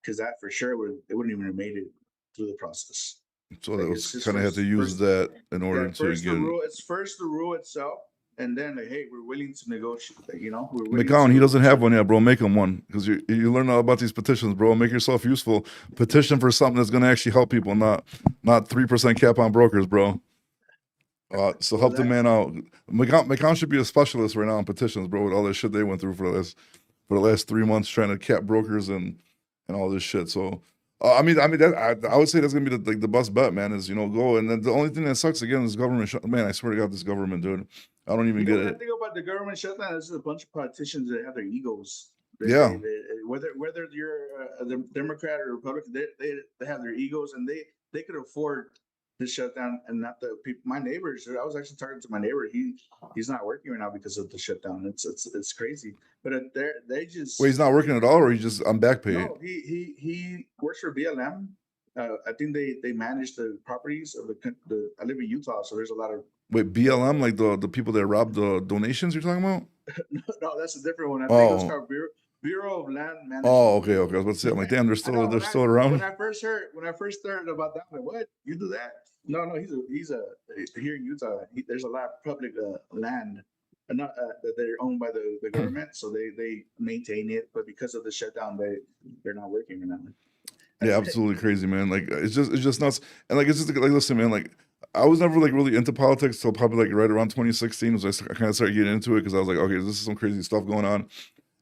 because that for sure it wouldn't even have made it through the process. So Like that it's was just kind of had to use that in order to first the get rule. It's first the rule itself, and then like, hey, we're willing to negotiate. Like, you know, we're willing McCown. He to. doesn't have one yet, bro. Make him one because you learn all about these petitions, bro. Make yourself useful. Petition for something that's going to actually help people, not 3% cap on brokers, bro. So help the man out. McCown should be a specialist right now on petitions, bro. With all this shit they went through for the last 3 months trying to cap brokers and all this shit. So I mean that I would say that's gonna be the best bet, man. Is go, and then the only thing that sucks again is government. Man, I swear to God, this government, dude. I don't even get it. The thing about the government shutdown is a bunch of politicians that have their egos. Yeah. Whether you're a Democrat or Republican, they have their egos, and they could afford the shutdown, and not the people. My neighbors. I was actually talking to my neighbor. He's not working right now because of the shutdown. It's crazy. But they just Wait, he's not working at all, or he's just on back pay? No, he works for BLM. I think they manage the properties of the. I live in Utah, so there's a lot of. Wait, BLM, like the people that robbed the donations you're talking about? No, that's a different one. I think it's called Bureau of Land Management. Oh, okay. I was about to say, I'm like, damn, they're still around. When I first heard about that, I'm like, what? You do that? No, he's here in Utah. There's a lot of public land, not that they're owned by the government, so they maintain it. But because of the shutdown, they're not working right now. Yeah, absolutely crazy, man. Like it's just nuts. And like it's just like, listen, man, like I was never like really into politics till probably like right around 2016 was I kind of started getting into it because I was like, okay, this is some crazy stuff going on.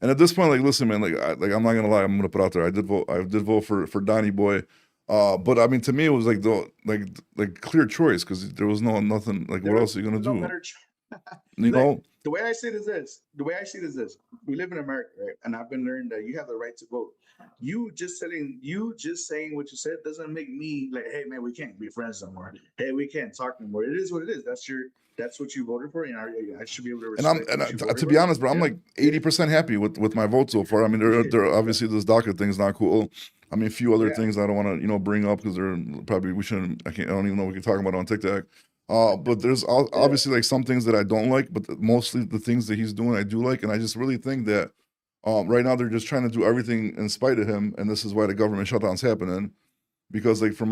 And at this point, like, listen, man, like I'm not gonna lie, I'm gonna put out there. I did vote for Donnie Boy. But I mean, to me, it was like the clear choice because there was nothing like what else are you gonna do? You know, the way I see it is this. We live in America, right? And I've been learning that you have the right to vote. You just saying what you said doesn't make me like, hey man, we can't be friends no more. Hey, we can't talk anymore. It is what it is. That's what you voted for, and I should be able to respect. And to be honest, bro, I'm like 80% happy with my vote so far. I mean, there obviously this DACA thing's not cool. I mean, a few other things I don't want to bring up because they're probably we shouldn't. I don't even know what we can talk about on TikTok. But there's obviously like some things that I don't like, but mostly the things that he's doing I do like, and I just really think that right now they're just trying to do everything in spite of him, and this is why the government shutdown's happening. Because like from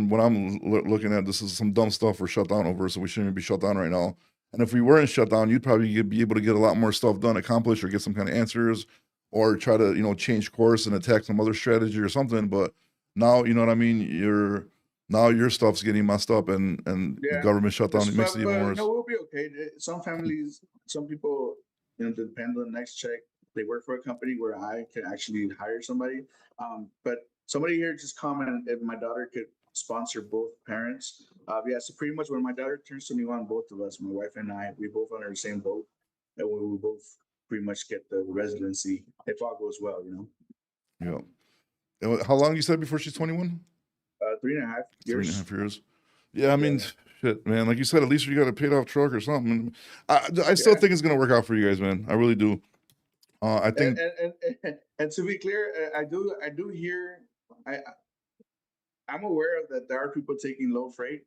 what I'm looking at, this is some dumb stuff we're shut down over, so we shouldn't be shut down right now. And if we weren't shut down, you'd probably be able to get a lot more stuff done, accomplished, or get some kind of answers, or try to change course and attack some other strategy or something. But now, you know what I mean? Your stuff's getting messed up, and the government shutdown makes it even worse. No, we'll be okay. Some families, some people, depend on the next check. They work for a company where I can actually hire somebody. But somebody here just commented if my daughter could sponsor both parents. Yeah, so pretty much when my daughter turns 21, both of us, my wife and I, we both under the same boat, and we will both pretty much get the residency if all goes well, Yeah. And how long you said before she's 21? 3.5 years. 3.5 years. Yeah, I mean, shit, man. Like you said, at least you got a paid off truck or something. I still think it's gonna work out for you guys, man. I really do. I think. And to be clear, I do hear. I'm aware of that there are people taking low freight,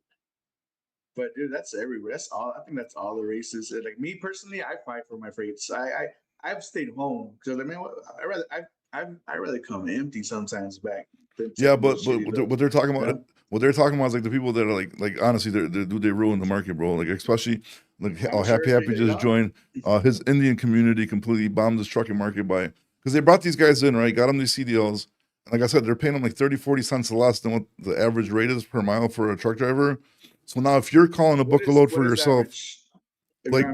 but dude, that's everywhere. That's all. I think that's all the races. Like me personally, I fight for my freights. I've stayed home because I mean, I rather come empty sometimes back. Yeah, but what they're talking about, is like the people that are like honestly, they ruin the market, bro. Like especially like Happy just joined. His Indian community completely bombed this trucking market because they brought these guys in, right? Got them these CDLs. Like I said, they're paying them like 30, 40 cents less than what the average rate is per mile for a truck driver. So now if you're calling to book a load for yourself, like,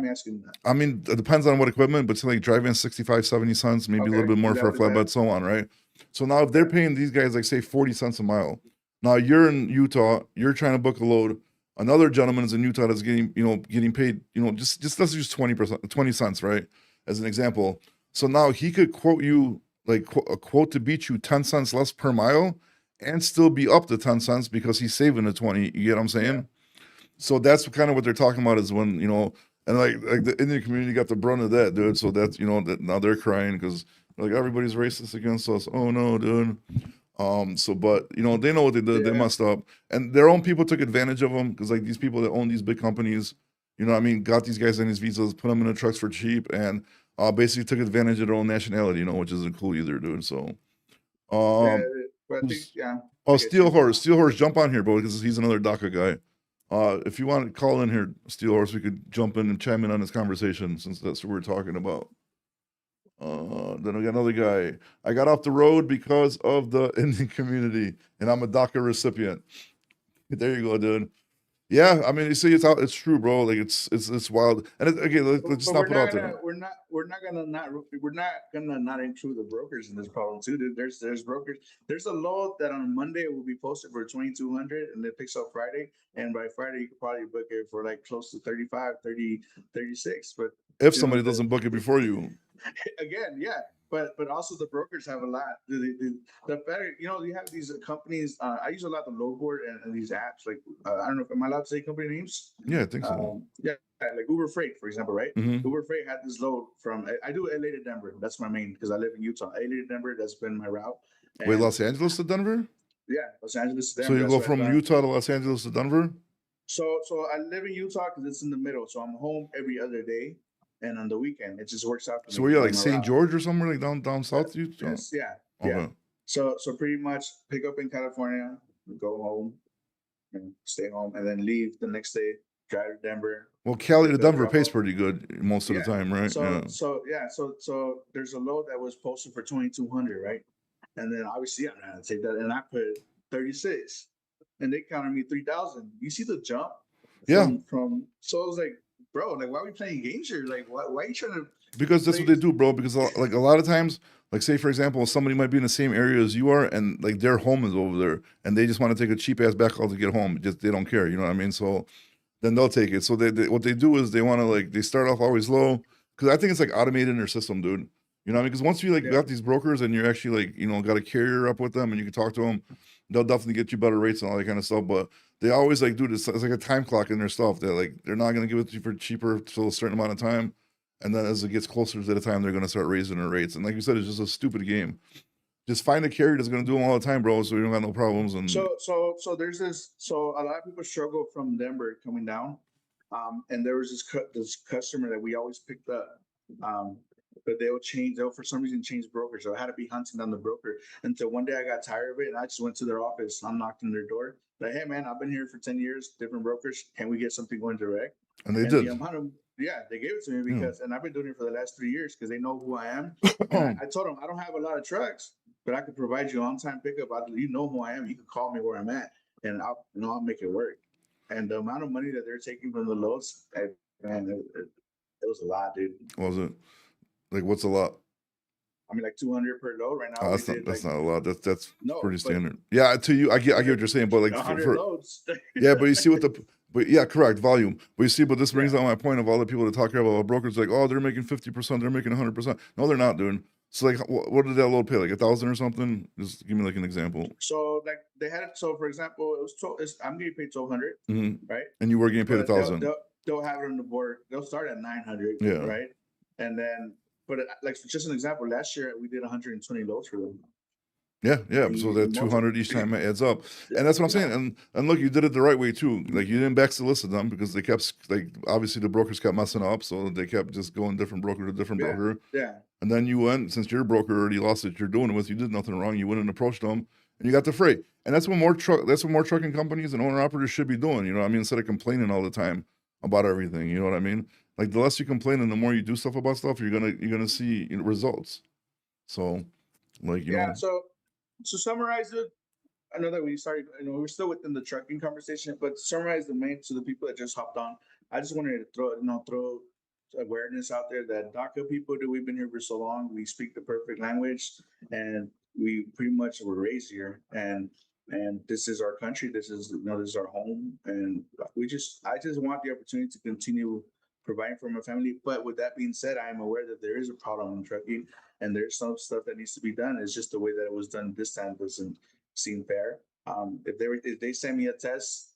I mean, it depends on what equipment, but like driving 65, 70 cents, maybe a little bit more for a flatbed, so on, right? So now if they're paying these guys like say 40 cents a mile, now you're in Utah, you're trying to book a load. Another gentleman is in Utah that's getting paid, just let's use 20%, 20 cents, right? As an example. So now he could quote you like a quote to beat you 10 cents less per mile and still be up to 10 cents because he's saving the 20. You get what I'm saying? Yeah. So that's kind of what they're talking about is when, and like the Indian community got the brunt of that, dude. So that's, that now they're crying because like everybody's racist against us. Oh no, dude. So, but they know what they did. They Yeah. messed up, and their own people took advantage of them because like these people that own these big companies, what I mean, got these guys on these visas, put them in the trucks for cheap, and basically took advantage of their own nationality, which isn't cool either, dude. So, Yeah, but I think, who's yeah. oh I get you. Steel Horse, jump on here, bro, because he's another DACA guy. If you want to call in here, Steel Horse, we could jump in and chime in on this conversation since that's what we're talking about. Then we got another guy. I got off the road because of the Indian community, and I'm a DACA recipient. There you go, dude. Yeah, I mean, you see, it's true, bro. Like it's wild. And again, let's just But not put out there. we're not gonna not include the brokers in this problem too, dude. There's brokers. There's a law that on Monday will be posted for 2,200 and it picks up Friday. And by Friday you could probably book it for like close to 35, 30, 36. But If you know, somebody doesn't book it before you, again, yeah. But also the brokers have a lot. The better, you have these companies. I use a lot of load board and these apps. Like I don't know if am I allowed to say company names? yeah, I think so. Yeah, like Uber Freight, for example, right? hmm Uber Freight had this load from I do LA to Denver. That's my main because I live in Utah. LA to Denver, that's been my route. Wait, And Los Angeles to Denver? yeah, Los Angeles to So Denver. you That's go what I've from done. Utah to Los Angeles to Denver? So I live in Utah because it's in the middle. So I'm home every other day, and on the weekend it just works out for So me. were you Like like my St. route. George or somewhere like down south Utah? Yes, yeah, yeah. Okay. So pretty much pick up in California, go home, and stay home, and then leave the next day, drive to Denver, Well, Cali to pick up, Denver drop pays off. pretty good most of the Yeah. time, right? Yeah. So there's a load that was posted for 2,200, right? And then obviously I'm gonna take that, and I put 36, and they counted me 3,000. You see the jump Yeah, from. So I was like, bro, like why are we playing games here? Like why are you trying to because that's what play? they do, bro. Because like a lot of times, like say for example, somebody might be in the same area as you are, and like their home is over there, and they just want to take a cheap ass backhaul to get home. Just they don't care, you know what I mean? So then they'll take it. So they what they do is they want to like they start off always low because I think it's like automated in their system, dude. You know what I mean? Because once you like Yeah. got these brokers and you're actually like got a carrier up with them and you can talk to them, they'll definitely get you better rates and all that kind of stuff. But they always like do this. It's like a time clock in their stuff. They're not gonna give it to you for cheaper till a certain amount of time, and then as it gets closer to the time, they're gonna start raising their rates. And like you said, it's just a stupid game. Just find a carrier that's gonna do them all the time, bro. So you don't got no problems. And So there's this. So a lot of people struggle from Denver coming down, and there was this customer that we always picked up, but they'll for some reason change brokers. So I had to be hunting down the broker until one day I got tired of it and I just went to their office. I knocked on their door, like, hey man, I've been here for 10 years, different brokers. Can we get something going direct? they And did. the amount of they gave it to me Yeah. because, and I've been doing it for the last 3 years because they know who I am. And I told them I don't have a lot of trucks, but I could provide you on-time pickup. You know who I am. You can call me where I'm at, and I'll make it work. And the amount of money that they're taking from the loads, man, it was a lot, dude. Was it like what's a lot? I mean, like 200 per load right now. That's not a lot. That's no, pretty but standard. Yeah, to you, I get what you're saying, but like 100 loads. yeah, but you see but yeah, correct volume. But you see, but this brings Yeah. down my point of all the people that talk about brokers like, oh, they're making 50%, they're making 100%. No, they're not, dude. So like, what did that load pay? Like 1,000 or something? Just give me like an example. So like they had it. So for example, it was 12. I'm getting paid 1,200, right? And you were getting paid But 1,000. they'll have it on the board. They'll start at 900, Yeah. right? And then, but like just an example, last year we did 120 loads for them. Yeah. So that 200 each time adds up, and that's what I'm saying. And look, you did it the right way too. Like you didn't back solicit them because they kept like obviously the brokers kept messing up, so they kept just going different broker to different broker. Yeah. And then you went, since your broker already lost it, you're doing it with, you did nothing wrong. You went and approached them, and you got the freight. And that's what more trucking companies and owner operators should be doing. You know what I mean? Instead of complaining all the time about everything. You know what I mean? Like the less you complain and the more you do stuff about stuff, you're gonna see results. So, like you know. So summarize it. I know that we started. We're still within the trucking conversation, but summarize the main to the people that just hopped on. I just wanted to throw awareness out there that DACA people, that we've been here for so long, we speak the perfect language, and we pretty much were raised here, and this is our country. This is this is our home, and I just want the opportunity to continue providing for my family. But with that being said, I am aware that there is a problem in trucking, and there's some stuff that needs to be done. It's just the way that it was done this time doesn't seem fair. If they send me a test,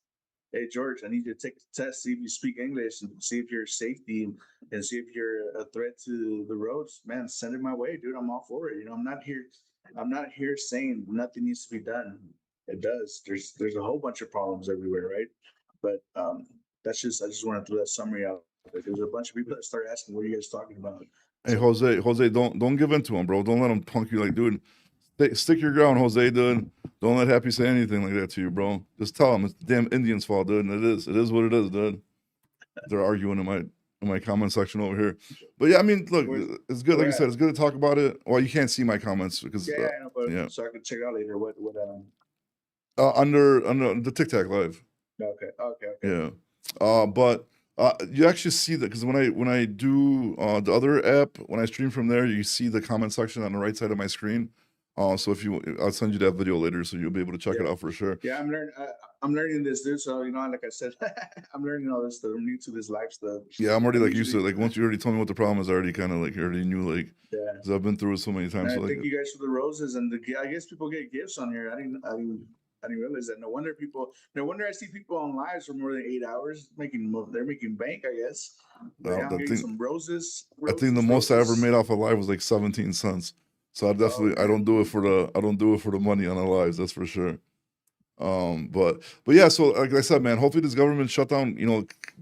hey George, I need you to take the test, see if you speak English, and see if you're safety, and see if you're a threat to the roads. Man, send it my way, dude. I'm all for it. I'm not here. I'm not here saying nothing needs to be done. It does. There's a whole bunch of problems everywhere, right? But that's just I just want to throw that summary out. There's a bunch of people that start asking, "What are you guys talking about?" Hey, Jose, don't give in to him, bro. Don't let him punk you. Like, dude, stick your ground, Jose, dude. Don't let Happy say anything like that to you, bro. Just tell him it's the damn Indians' fault, dude. And it is what it is, dude. They're arguing in my comment section over here. But yeah, I mean, look, it's good. Like you said, it's good to talk about it. Well, you can't see my comments because I know, but so I can check it out later. What under the Tic Tac Live. Okay. Yeah. But you actually see that because when I do the other app, when I stream from there, you see the comment section on the right side of my screen. So I'll send you that video later, so you'll be able to check it out for sure. Yeah, I'm learning this, dude. So like I said, I'm learning all this stuff. I'm new to this life stuff. Yeah, I'm already used to it. Like once you already told me what the problem is, I already kind of already knew because I've been through it so many times. And I thank you guys for the roses and I guess people get gifts on here. I didn't realize that. No wonder I see people on lives for more than 8 hours they're making bank, I guess. I'm getting some roses. I think the most I ever made off a live was like 17 cents. So I don't do it for the money on the lives, that's for sure. But yeah, so like I said, man, hopefully this government shutdown,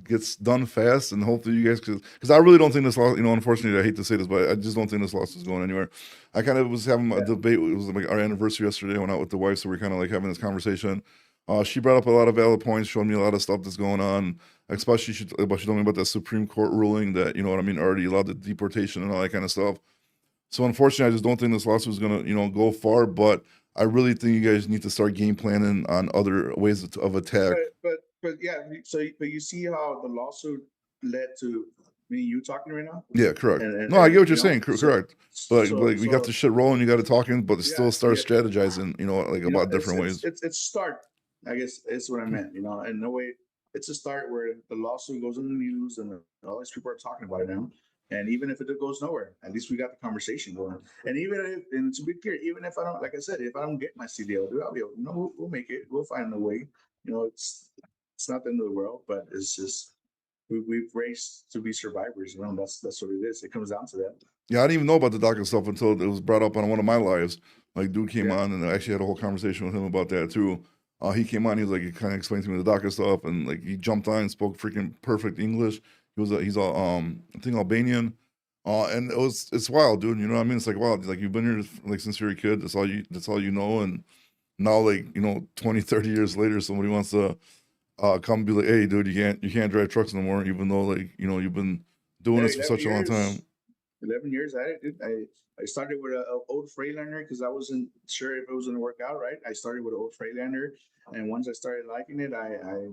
gets done fast, and hopefully you guys, because I really don't think this law, unfortunately, I hate to say this, but I just don't think this lawsuit is going anywhere. I kind of was having a debate. It was like our anniversary yesterday. I went out with the wife, so we're kind of having this conversation. She brought up a lot of valid points, showed me a lot of stuff that's going on, especially she told me about that Supreme Court ruling that, already allowed the deportation and all that kind of stuff. So unfortunately, I just don't think this lawsuit is going to, go far, but I really think you guys need to start game planning on other ways of attack. But yeah, but you see how the lawsuit led to me and you talking right now? Yeah, correct. No, I get what you're saying. Correct. But we got the shit rolling. You got it talking, but still start strategizing. About different ways. It's start. I guess it's what I meant. In no way. It's a start where the lawsuit goes in the news and all these people are talking about it now. And even if it goes nowhere, at least we got the conversation going. And to be clear, even if I don't, like I said, if I don't get my CDL, dude, I'll be able, we'll make it. We'll find a way. It's not the end of the world, but it's just we've raced to be survivors. That's what it is. It comes down to that. Yeah, I didn't even know about the DACA stuff until it was brought up on one of my lives. Like, dude came on, and I actually had a whole conversation with him about that too. He came on, he was he kind of explained to me the DACA stuff, and he jumped on and spoke freaking perfect English. He's I think Albanian, and it's wild, dude. You know what I mean? It's wild. You've been here since you're a kid. That's all you know, and now 20, 30 years later, somebody wants to come and be like, hey, dude, you can't drive trucks no more, even though you've been doing this for such a long time. 11 years at it, dude. I started with an old Freightliner because I wasn't sure if it was going to work out right. I started with an old Freightliner, and once I started liking it, I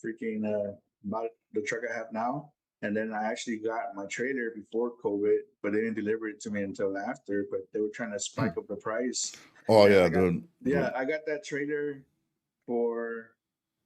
freaking bought the truck I have now. And then I actually got my trailer before COVID, but they didn't deliver it to me until after. But they were trying to spike up the price. Oh, yeah, dude. Yeah, I got that trailer for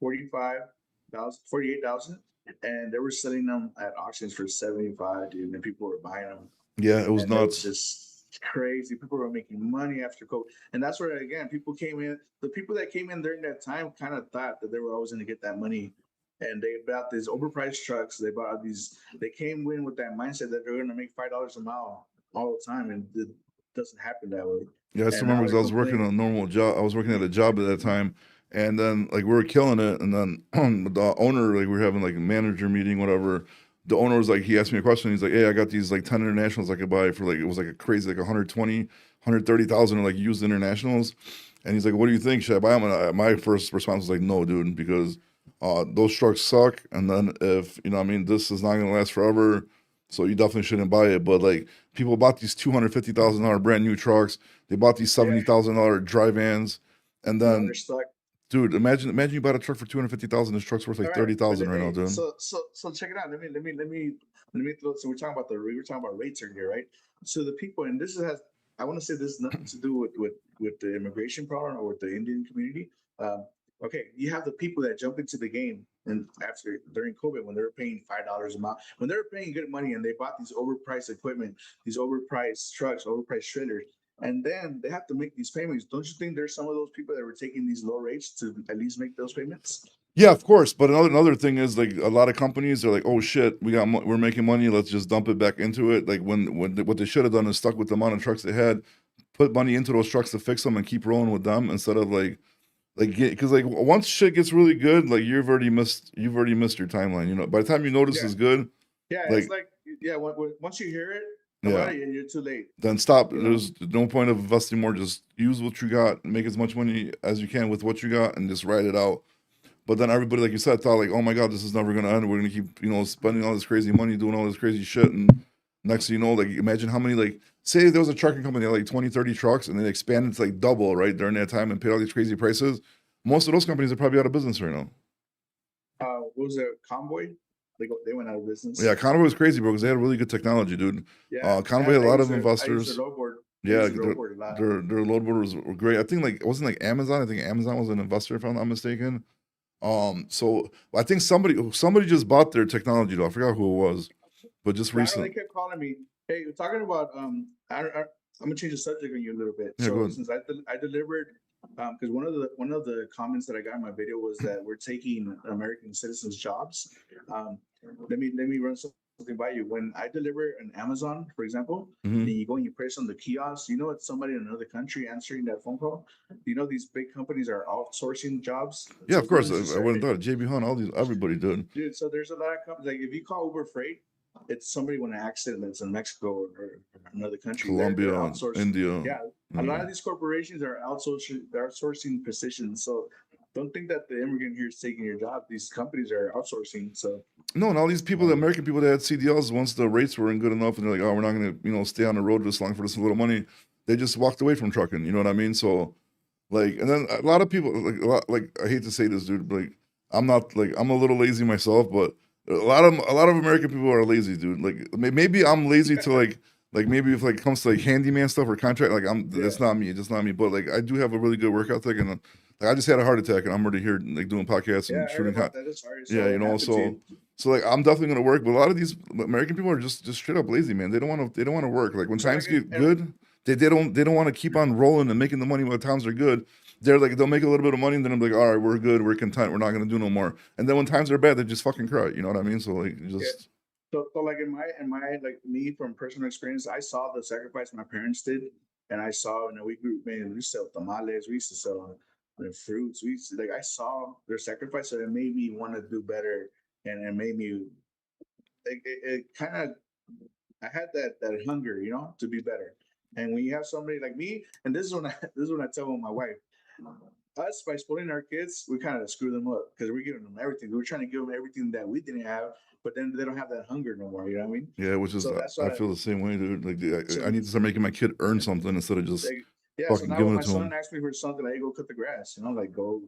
$48,000, and they were selling them at auctions for $75,000, dude, and people were buying them. Yeah, it was nuts. It was just crazy. People were making money after COVID, and that's where again people came in. The people that came in during that time kind of thought that they were always going to get that money, and they bought these overpriced trucks. They bought these. They came in with that mindset that they're going to make $5 a mile all the time, and it doesn't happen that way. Yeah, I still remember because I was working a normal job. I was working at a job at that time, and then we were killing it, and then the owner, we were having a manager meeting, whatever. The owner was he asked me a question. He's like, hey, I got these 10 internationals I could buy for it was a crazy 120, 130,000 used internationals. And he's like, what do you think? Should I buy them? And my first response was no, dude, because those trucks suck. And then if, this is not going to last forever. So you definitely shouldn't buy it. But people bought these $250,000 brand new trucks. They bought these $70,000 dry vans. And then they're stuck. Dude, imagine you bought a truck for $250,000. This truck's worth $30,000 right now, dude. So check it out. Let me throw. So we're talking about rates earlier, right? So the people, and I want to say this has nothing to do with the immigration problem or with the Indian community. Okay, you have the people that jump into the game and after during COVID when they were paying $5 a mile, when they were paying good money and they bought these overpriced equipment, these overpriced trucks, overpriced shredders, and then they have to make these payments. Don't you think there's some of those people that were taking these low rates to at least make those payments? Yeah, of course. But another thing is like a lot of companies are like, oh shit, we're making money. Let's just dump it back into it. Like what they should have done is stuck with the amount of trucks they had, put money into those trucks to fix them and keep rolling with them instead of like because like once shit gets really good, like you've already missed your timeline. You know, by the time you notice Yeah, it's good, yeah, it's like like yeah. Once you hear it yeah, about it, you're too late. then stop. You know. There's no point of investing more. Just use what you got, make as much money as you can with what you got, and just ride it out. But then everybody, like you said, thought like, oh my god, this is never gonna end. We're gonna keep, spending all this crazy money, doing all this crazy shit, and next thing you know, like imagine how many like say there was a trucking company that had like 20, 30 trucks, and they expanded to like double right during that time and paid all these crazy prices. Most of those companies are probably out of business right now. What was it? Convoy? They went out of Yeah, business. Convoy was crazy, bro, because they had really good technology, dude. Yeah, Convoy had a I lot used of to I used to investors. lowboard. I Yeah, used to lowboard a lot. their load boarders were great. I think like it wasn't like Amazon. I think Amazon was an investor, if I'm not mistaken. So I think somebody just bought their technology though. I forgot who it was, but just Yeah, I know they recent. kept calling me. Hey, we're talking about I'm gonna change the subject on you a little bit. Yeah, go So ahead. since I delivered because one of the comments that I got in my video was that we're taking American citizens' jobs. Um, let me run something by you. When I deliver an Amazon, for example, Hmm. and you go and you press on the kiosk, you know it's somebody in another country answering that phone call. You know these big companies are outsourcing jobs. Yeah, So of for course. I instance, wouldn't thought it. JB Hunt, all these everybody did. dude, so there's a lot of companies like if you call Uber Freight, it's somebody with an accident that's in Mexico or another country. They're Colombia, outsourced. India. Yeah, a lot of these corporations are outsourcing positions. So don't think that the immigrant here is taking your job. These companies are outsourcing. So No, and all these people, the um, American people that had CDLs, once the rates weren't good enough, and they're like, "Oh, we're not going to, stay on the road this long for this little money," they just walked away from trucking. You know what I mean? So, like, and then a lot of people, like I hate to say this, dude, but like, I'm not like I'm a little lazy myself, but a lot of American people are lazy, dude. Like, maybe I'm lazy to like maybe if like it comes to like handyman stuff or contract, like yeah, that's not me, just not me. But like, I do have a really good work ethic, and like I just had a heart attack, and I'm already here like doing podcasts yeah, and I heard shooting. about that. It's sorry. Yeah, So it happened to so you. so like I'm definitely gonna work, but a lot of these American people are just straight up lazy, man. They don't want to work. Like when So like times get good, they don't want to keep on rolling and making the money when times are good. They'll make a little bit of money and then I'm like, all right, we're good, we're content, we're not gonna do no more. And then when times are bad, they just fucking cry. You know what I mean? So like yeah. just So like in my like me from personal experience, I saw the sacrifice my parents did, and I saw we grew man, we used to sell tamales, we used to sell fruits, we used to, like I saw their sacrifice, so it made me want to do better, and it made me it kind of I had that hunger, to be better. And when you have somebody like me, and this is when I tell my wife, us by spoiling our kids, we kind of screw them up because we're giving them everything. We're trying to give them everything that we didn't have, but then they don't have that hunger no more. You know what I mean? yeah, which is So that's I why. feel the same way, dude. Like I So need to start making my kid earn something instead of just like, yeah. So fucking now when giving it my to son him. asks me for something, I go cut the grass. Like go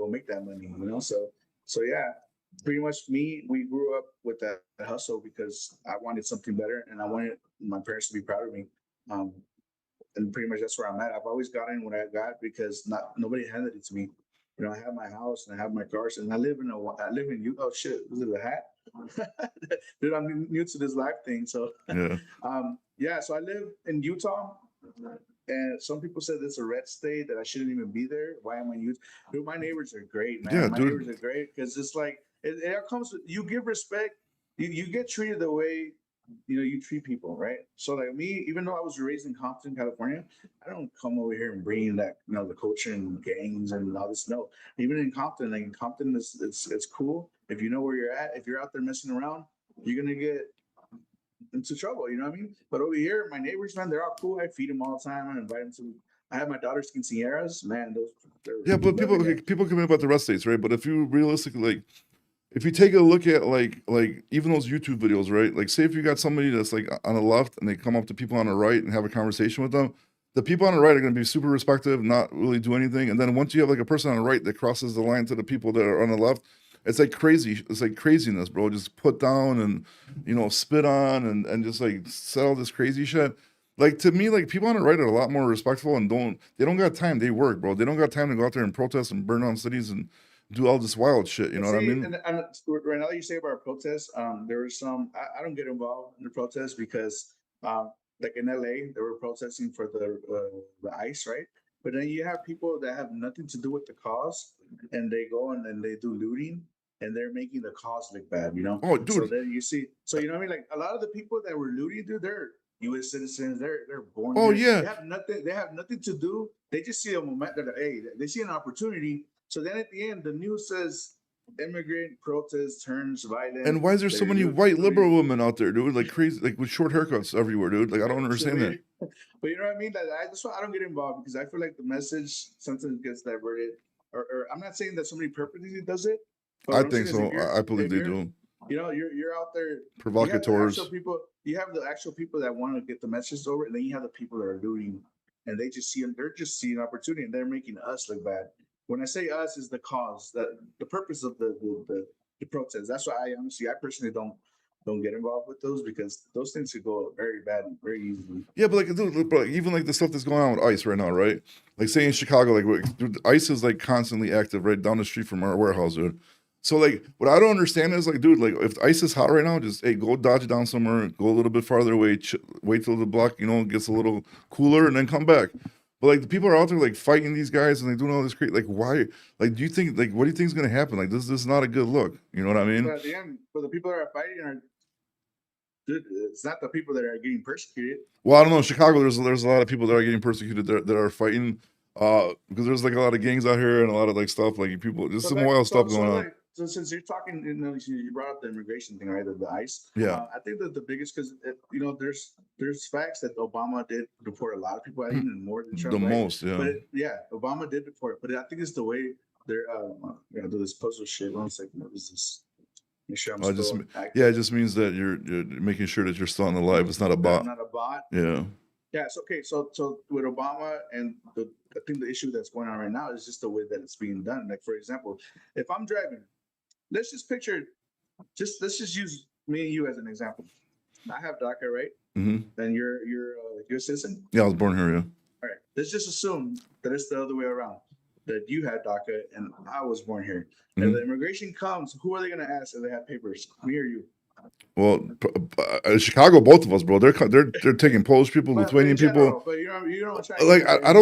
make that money. So yeah. Pretty much me, we grew up with that hustle because I wanted something better and I wanted my parents to be proud of me. Um, and pretty much that's where I'm at. I've always gotten what I got because nobody handed it to me. I have my house and I have my cars and I live in Utah. Oh shit, is it a hat? Dude, I'm new to this life thing. So Yeah. yeah, so I live in Utah. And some people said it's a red state that I shouldn't even be there. Why am I Utah? Dude, my neighbors are great, Yeah, man. My dude. neighbors are great because it's like it all comes. You give respect. You get treated the way you treat people, right? So like me, even though I was raised in Compton, California, I don't come over here and bring that the culture and gangs and all this. No, even in Compton, like in Compton, it's cool if you know where you're at. If you're out there messing around, you're gonna get into trouble. You know what I mean? But over here, my neighbors, man, they're all cool. I feed them all the time. I invite them to. I have my daughter's quinceañeras. Man, they're Yeah, but people living it. people complain about the rest states, right? But if you realistically like if you take a look at like even those YouTube videos, right? Like say if you got somebody that's like on the left and they come up to people on the right and have a conversation with them, the people on the right are going to be super respectful, not really do anything. And then once you have like a person on the right that crosses the line to the people that are on the left, it's like crazy. It's like craziness, bro. Just put down and spit on and just like say all this crazy shit. Like to me, like people on the right are a lot more respectful and they don't got time. They work, bro. They don't got time to go out there and protest and burn down cities and do all this wild shit. You know what I mean? And right now you say about protests, there were some. I don't get involved in the protests because, like in LA, they were protesting for the ICE, right? But then you have people that have nothing to do with the cause, and they go and then they do looting, and they're making the cause look bad, you know. Oh, So dude. then you see, so you know what I mean? Like a lot of the people that were looting, dude, they're U.S. citizens. They're born Oh here. yeah. They have nothing. They have nothing to do. They just see a moment that hey, they see an opportunity. So then at the end, the news says immigrant protest turns violent. And why is there so They're many white looting. liberal women out there, dude? Like crazy, like with short haircuts everywhere, dude. Like I don't understand that. But you know what I mean? That's why I don't get involved because I feel like the message sometimes gets diverted. Or I'm not saying that somebody purposely does it, but I what I'm think saying is so. I believe if they you're do. you know you're out there. You have the actual Provocateurs. people. You have the actual people that want to get the message over, and then you have the people that are looting, and they just see they're just seeing opportunity, and they're making us look bad. When I say us, is the cause that the purpose of the protest. That's why I personally don't get involved with those because those things could go very bad very easily. Yeah, but like, dude, but like, even like the stuff that's going on with ICE right now, right? Like, say in Chicago, like, dude, ICE is like constantly active right down the street from our warehouse, dude. So like, what I don't understand is like, dude, like, if ICE is hot right now, just hey, go dodge down somewhere, go a little bit farther away, wait till the block, gets a little cooler, and then come back. But like, the people are out there like fighting these guys and they doing all this crazy. Like, why? Like, do you think like what do you think is gonna happen? Like, this is not a good look. You know what I mean? But at the end, for the people that are fighting are it's not the people that are getting persecuted. Well, I don't know. In Chicago, there's a lot of people that are getting persecuted that are fighting because there's like a lot of gangs out here and a lot of like stuff like people. There's some wild stuff going on. So since you're talking, you brought up the immigration thing, right? The ICE. Yeah, I think that the biggest because there's facts that Obama did deport a lot of people, even more than the Trump, right? most. Yeah. But Obama did deport, but I think it's the way they're do this puzzle shit. One second, what is this? Make sure I'm Just still active. yeah, it just means that you're making sure that you're still on the live. It's not a bot. I'm not a bot. Yeah. Yeah, it's okay. So with Obama and I think the issue that's going on right now is just the way that it's being done. Like for example, if I'm driving, let's just picture, let's just use me and you as an example. I have DACA, right? Mm-hmm. Then you're a citizen. Yeah, I was born here. Yeah. All right. Let's just assume that it's the other way around. That you had DACA and I was born here. Mm-hmm. And the immigration comes, who are they going to ask if they have papers? Me or you? Well, Chicago, both of us, bro. They're taking Polish people, Lithuanian people. But you know what I'm like I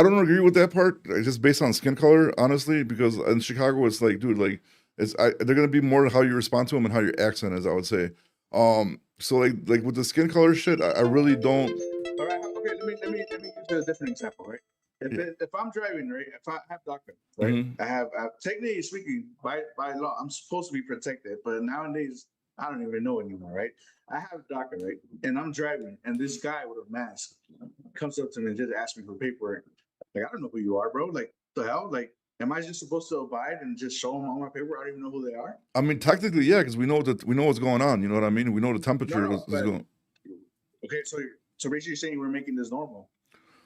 don't agree with that part. Just based on skin color, honestly, because in Chicago, it's like, dude, like they're gonna be more how you respond to them and how your accent is. I would say. So like with the skin color shit, I really don't. All right. Okay. Let me use a different example, right? If I'm driving, right, if I have DACA, right, Mm-hmm. I have technically speaking by law, I'm supposed to be protected, but nowadays I don't even know anymore, right? I have DACA, right, and I'm driving, and this guy with a mask comes up to me and just asks me for paperwork. Like I don't know who you are, bro. Like the hell, like. Am I just supposed to abide and just show them all my paperwork? I don't even know who they are. I mean, technically, yeah, because we know what's going on. You know what I mean? We know the temperature is going. Okay, so basically, you're saying we're making this normal.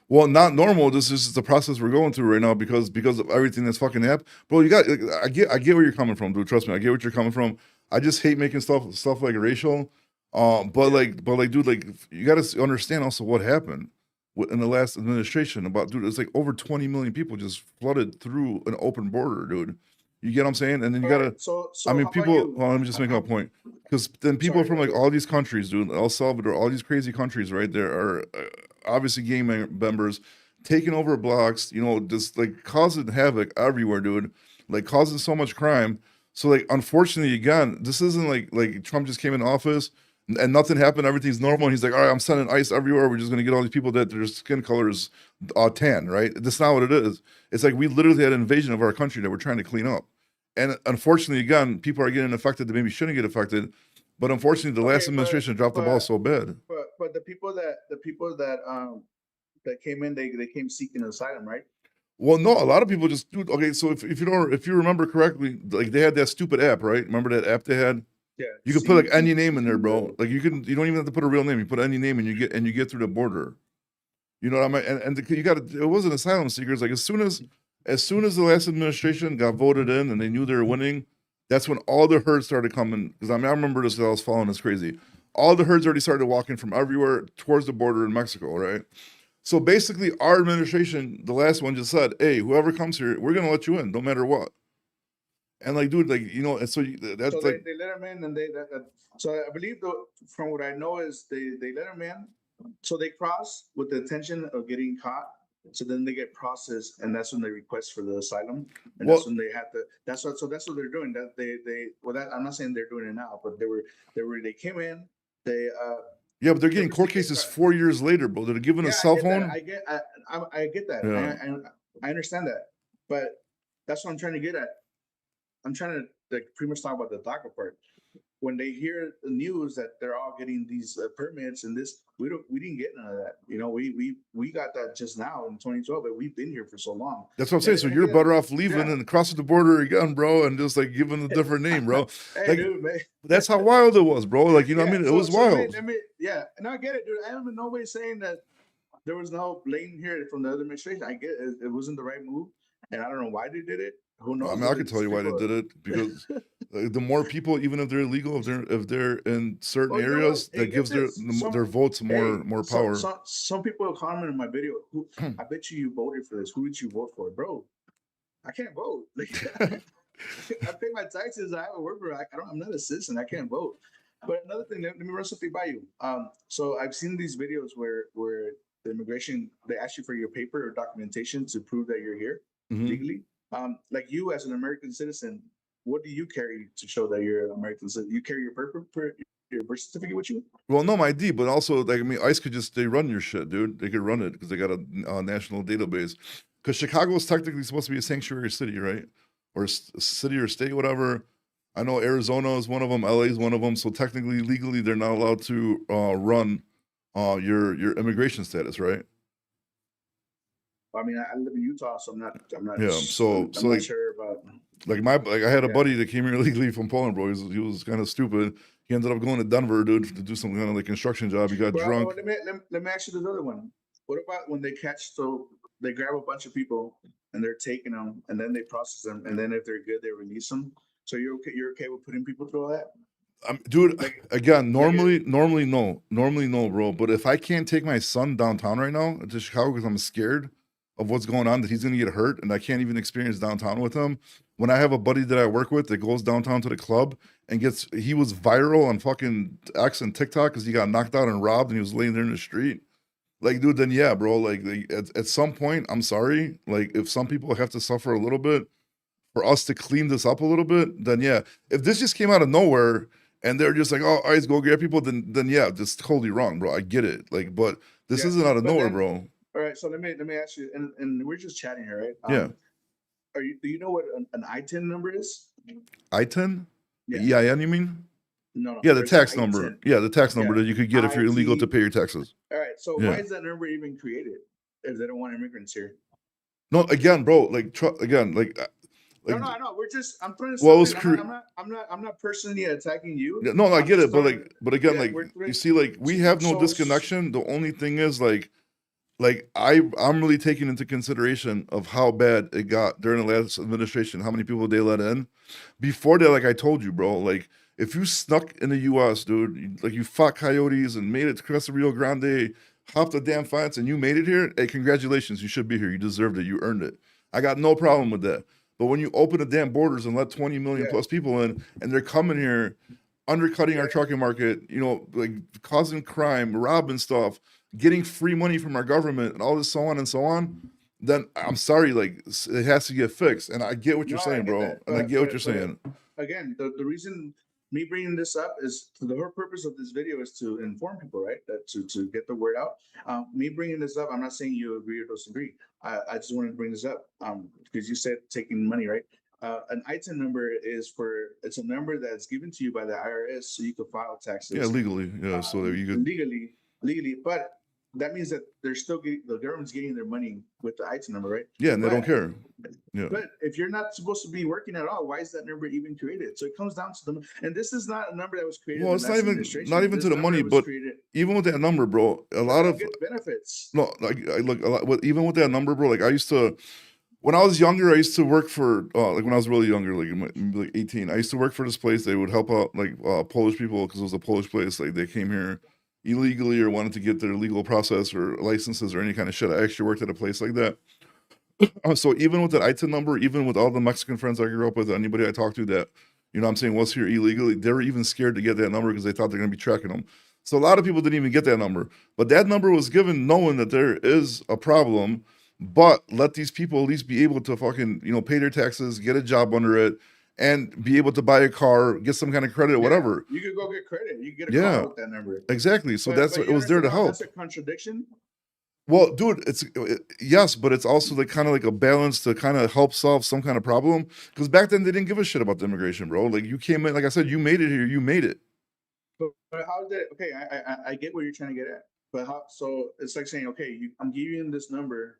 Well, not normal. This is the process we're going through right now because of everything that's fucking happened. Bro, you got. I get where you're coming from, dude. Trust me, I get what you're coming from. I just hate making stuff like racial. But dude, like you got to understand also what happened in the last administration about, dude. It's like over 20 million people just flooded through an open border, dude. You get what I'm saying? And then you gotta. So I mean, people. Well, let me just make a point because then people from like all these countries, dude, El Salvador, all these crazy countries, right? There are obviously gang members taking over blocks, just like causing havoc everywhere, dude. Like causing so much crime. So like, unfortunately, again, this isn't like Trump just came in office and nothing happened. Everything's normal. And he's like, all right, I'm sending ICE everywhere. We're just gonna get all these people that their skin color is tan, right? That's not what it is. It's like we literally had an invasion of our country that we're trying to clean up. And unfortunately, again, people are getting affected that maybe shouldn't get affected. But unfortunately, the last administration dropped the ball so bad. But the people that came in, they came seeking asylum, right? Well, no, a lot of people just do. Okay, so if you remember correctly, like they had that stupid app, right? Remember that app they had? Yeah. You could put like any name in there, bro. Like you don't even have to put a real name. You put any name and you get through the border. You know what I mean? And you got it wasn't asylum seekers. Like as soon as the last administration got voted in and they knew they were winning, that's when all the herd started coming. Because I remember this. I was following this crazy. all the herds already started walking from everywhere towards the border in Mexico, right? So basically, our administration, the last one, just said, "Hey, whoever comes here, we're gonna let you in, no matter what." And like, dude, like and so that's So like, they let them in, and so I believe from what I know is they let them in, so they cross with the intention of getting caught. So then they get processed, and that's when they request for the asylum, and that's well, when they have to. That's what. So that's what they're doing. That they well, that I'm not saying they're doing it now, but they came in. They yeah, but they're getting obviously court cases 4 years later, bro. They're given a yeah, I cell get that. phone. I get that. Yeah, I understand that, but that's what I'm trying to get at. I'm trying to like pretty much talk about the DACA part. When they hear the news that they're all getting these permits and this, we didn't get none of that. You know, we got that just now in 2012, but we've been here for so long. that's what I'm saying. So you're better off leaving and crossing the border again, bro, and just like giving a different name, bro. Hey, like, dude, man. That's how wild it was, bro. Like, what I mean? It was wild. Yeah, and I get it, dude. I am in no way saying that there was no blame here from the other administration. I get it. It wasn't the right move, and I don't know why they did it. Who knows? I mean, I can tell you why they did it, because the more people, even if they're illegal, if they're in certain areas, that gives their votes more power. Some people comment in my video, I bet you voted for this. Who did you vote for, bro? I can't vote. I pay my taxes. I have a worker. I'm not a citizen. I can't vote. But another thing, let me run something by you. So I've seen these videos where the immigration, they ask you for your paper or documentation to prove that you're here legally. Like you as an American citizen, what do you carry to show that you're an American citizen? You carry your birth certificate with you? Well, no, my ID, but also, like, I mean, ICE could they run your shit, dude. They could run it because they got a national database. Because Chicago is technically supposed to be a sanctuary city, right? Or city or state, whatever. I know Arizona is one of them. LA is one of them. So technically, legally, they're not allowed to run your immigration status, right? I mean, I live in Utah, so I'm not. Yeah. So I'm not sure about. Like I had a buddy that came here legally from Poland, bro. He was kind of stupid. He ended up going to Denver, dude, to do some kind of like construction job. He got drunk. Let me ask you this other one. What about when they they grab a bunch of people and they're taking them, and then they process them, and then if they're good, they release them. So you're okay with putting people through all that? Dude, again, normally no, bro. But if I can't take my son downtown right now to Chicago because I'm scared of what's going on, that he's gonna get hurt, and I can't even experience downtown with him. When I have a buddy that I work with that goes downtown to the club and he was viral on fucking X and TikTok because he got knocked out and robbed and he was laying there in the street. Like, dude, then yeah, bro. Like, at some point, I'm sorry. Like, if some people have to suffer a little bit for us to clean this up a little bit, then yeah. If this just came out of nowhere and they're just like, oh, ICE go get people, then yeah, that's totally wrong, bro. I get it. Like, but this isn't out of nowhere, bro. All right, so let me ask you, and we're just chatting here, right? Yeah. Do you know what an ITIN number is? ITIN? Yeah. EIN, you mean? No. Yeah, the tax number. Yeah, the tax number that you could get if you're illegal to pay your taxes. All right, so why is that number even created if they don't want immigrants here? No, again, bro. Like, again, like. No. I'm throwing. Well, I'm not personally attacking you. No, I get it, but again, like, you see, like, we have no disconnection. The only thing is, like I'm really taking into consideration of how bad it got during the last administration, how many people they let in. Before that, like I told you, bro, like, if you snuck in the U.S., dude, like you fought coyotes and made it to Casa Rio Grande, hopped the damn fence, and you made it here, hey, congratulations, you should be here. You deserved it. You earned it. I got no problem with that. But when you open the damn borders and let 20 million plus people in, and they're coming here, undercutting our trucking market, like causing crime, robbing stuff, getting free money from our government, and all this so on, then I'm sorry, like, it has to get fixed. And I get what you're saying, bro. And I get what you're saying. Again, the reason me bringing this up is the whole purpose of this video is to inform people, right? That to get the word out. Me bringing this up, I'm not saying you agree or disagree. I just wanted to bring this up because you said taking money, right? An ITIN number it's a number that's given to you by the IRS so you can file taxes. Yeah, legally. Yeah, so that you could legally, but that means that the government's getting their money with the ITIN number, right? Yeah, and they don't care. Yeah. But if you're not supposed to be working at all, why is that number even created? So it comes down to them, and this is not a number that was created. Well, it's not even to the money, but even with that number, bro, a lot of benefits. No, like I look a lot. Even with that number, bro, like I used to When I was younger, I used to work for like when I was really younger, like 18. I used to work for this place. They would help out like Polish people because it was a Polish place. Like they came here illegally or wanted to get their legal process or licenses or any kind of shit. I actually worked at a place like that. So even with that ITIN number, even with all the Mexican friends I grew up with, anybody I talked to that, you know what I'm saying, was here illegally, they were even scared to get that number because they thought they're going to be tracking them. So a lot of people didn't even get that number. But that number was given knowing that there is a problem, but let these people at least be able to fucking, you know, pay their taxes, get a job under it, and be able to buy a car, get some kind of credit or whatever. You could go get credit. You get a Yeah. car with that number. Exactly. So But it you was there to understand how help. That's a contradiction. Well, dude, yes, but it's also like kind of like a balance to kind of help solve some kind of problem. Because back then they didn't give a shit about the immigration, bro. Like you came in, like I said, you made it here, you made it. But how is it? Okay, I get what you're trying to get at. But how? So it's like saying, okay, I'm giving you this number.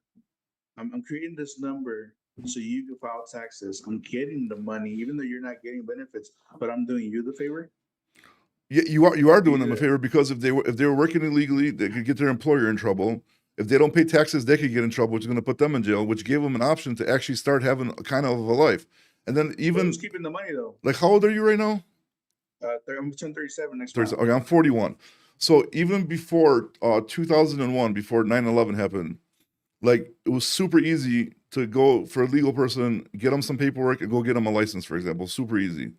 I'm creating this number so you can file taxes. I'm getting the money, even though you're not getting benefits, but I'm doing you the favor. Yeah, you are doing them a favor because if they were working illegally, they could get their employer in trouble. If they don't pay taxes, they could get in trouble, which is going to put them in jail, which gave them an option to actually start having a kind of a life. And then even who's keeping the money though? Like, how old are you right now? I'm turning 37 next 30, month. okay, I'm 41. So even before 2001, before 9/11 happened, like it was super easy to go for a legal person, get them some paperwork, and go get them a license, for example. Super easy.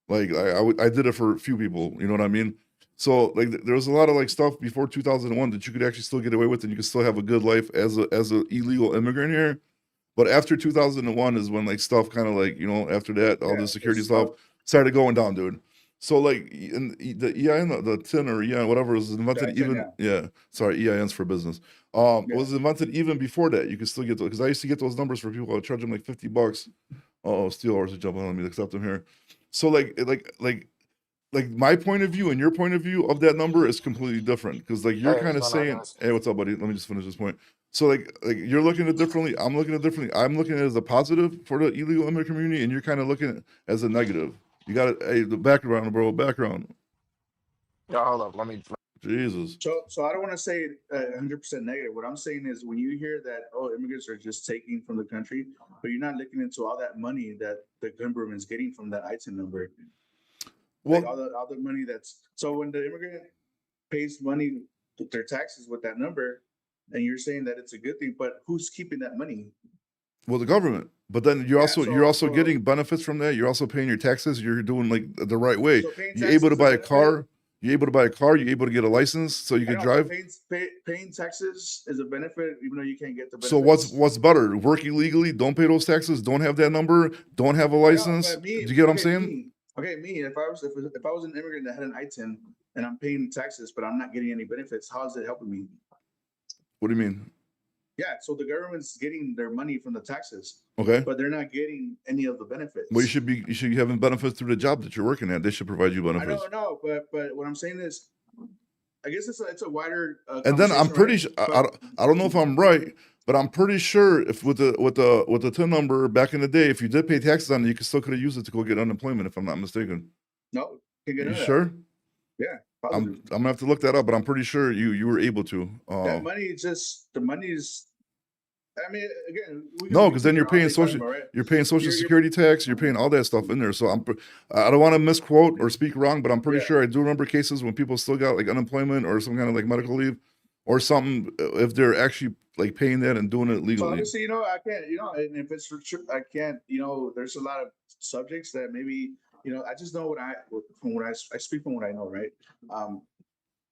Like I did it for a few people, you know what I mean? So like there was a lot of like stuff before 2001 that you could actually still get away with, and you could still have a good life as a illegal immigrant here. But after 2001 is when like stuff kind of like, you know, after that all the security stuff started going down, dude. So like in the EIN, the TIN or EIN, whatever was invented sorry, EIN's for business. Was invented even before that. You could still get those because I used to get those numbers for people. I would charge them like $50. Steel Horse is jumping on me to accept them here. So like my point of view and your point of view of that number is completely different because like you're kind of saying, hey, what's up, buddy? Let me just finish this point. So like you're looking at it differently. I'm looking at it differently. I'm looking at it as a positive for the illegal immigrant community, and you're kind of looking at it as a negative. You got the background, bro. Background. Yeah, hold up. Let me. Jesus. So I don't want to say 100% negative. What I'm saying is when you hear that, oh, immigrants are just taking from the country, but you're not looking into all that money that the government's getting from that ITIN number. Well, like all the money so when the immigrant pays money, their taxes with that number, and you're saying that it's a good thing, but who's keeping that money? Well, the government. But then you're also getting benefits from that. You're also paying your taxes. You're doing like the right way. You're able to buy a car. You're able to buy a car. You're able to get a license so you can drive. Paying taxes is a benefit, even though you can't get the benefits. So what's better? Work illegally, don't pay those taxes, don't have that number, don't have a license. Do you get what I'm saying? If I was an immigrant that had an ITIN and I'm paying taxes, but I'm not getting any benefits, how is it helping me? What do you mean? Yeah, so the government's getting their money from the taxes. Okay. But they're not getting any of the benefits. Well, you should be having benefits through the job that you're working at. They should provide you benefits. I know, but what I'm saying is, I guess it's a wider. And then I'm pretty sure I don't know if I'm right, but I'm pretty sure if with the TIN number back in the day, if you did pay taxes on it, you still could have used it to go get unemployment. If I'm not mistaken. No, can get you sure? Yeah. I'm gonna have to look that up, but I'm pretty sure you were able to. That money is the money's. I mean, again, no, because then you're paying social security tax, you're paying all that stuff in there. So I don't want to misquote or speak wrong, but I'm pretty sure I do remember cases when people still got like unemployment or some kind of like medical leave or something if they're actually like paying that and doing it legally. So obviously, I can't, and if it's for sure, I can't, there's a lot of subjects that maybe, I just know I speak from what I know, right?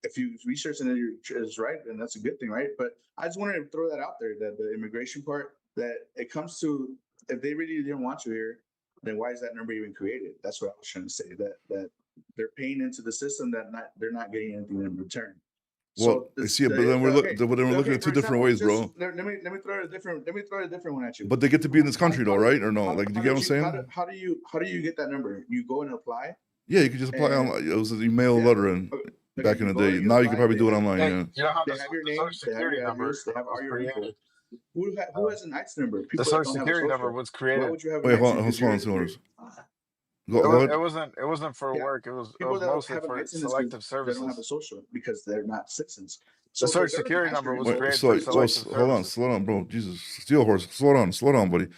If you research and it is right, then that's a good thing, right? But I just wanted to throw that out there, that the immigration part, that it comes to, if they really didn't want you here, then why is that number even created? That's what I was trying to say, that they're paying into the system they're not getting anything in return. Well, but then we're looking at two different ways, bro. Let me throw a different one at you. But they get to be in this country though, right? Or no? Like, do you get what I'm saying? How do you get that number? You go and apply? Yeah, you can just apply online. It was an email letter and back in the day. Now you can probably do it online. You know how they have your name, they have your address, they have all your info. Who has an ITIN number? The social security number was created. Why would you have wait, hold on. Go ahead. It wasn't for Yeah. work. It People was that don't mostly have an for ITIN is because selective they don't have a services. social because they're not citizens. The So social there's everything security number extra was Wait, involved. created for selective hold on, services. slow down, bro. Jesus, Steel Horse, slow down, buddy.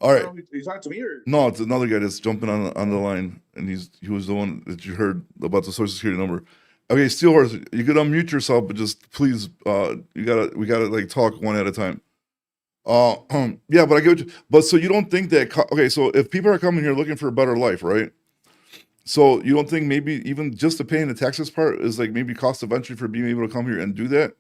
All I right. don't know if you talking to me or No, it's another guy that's jumping on the line, and he was the one that you heard about the social security number. Okay, Steel Horse, you could unmute yourself, but just please, we gotta like talk one at a time. Yeah, but I get what you, but so you don't think that okay, so if people are coming here looking for a better life, right? So you don't think maybe even just the paying the taxes part is like maybe cost of entry for being able to come here and do that?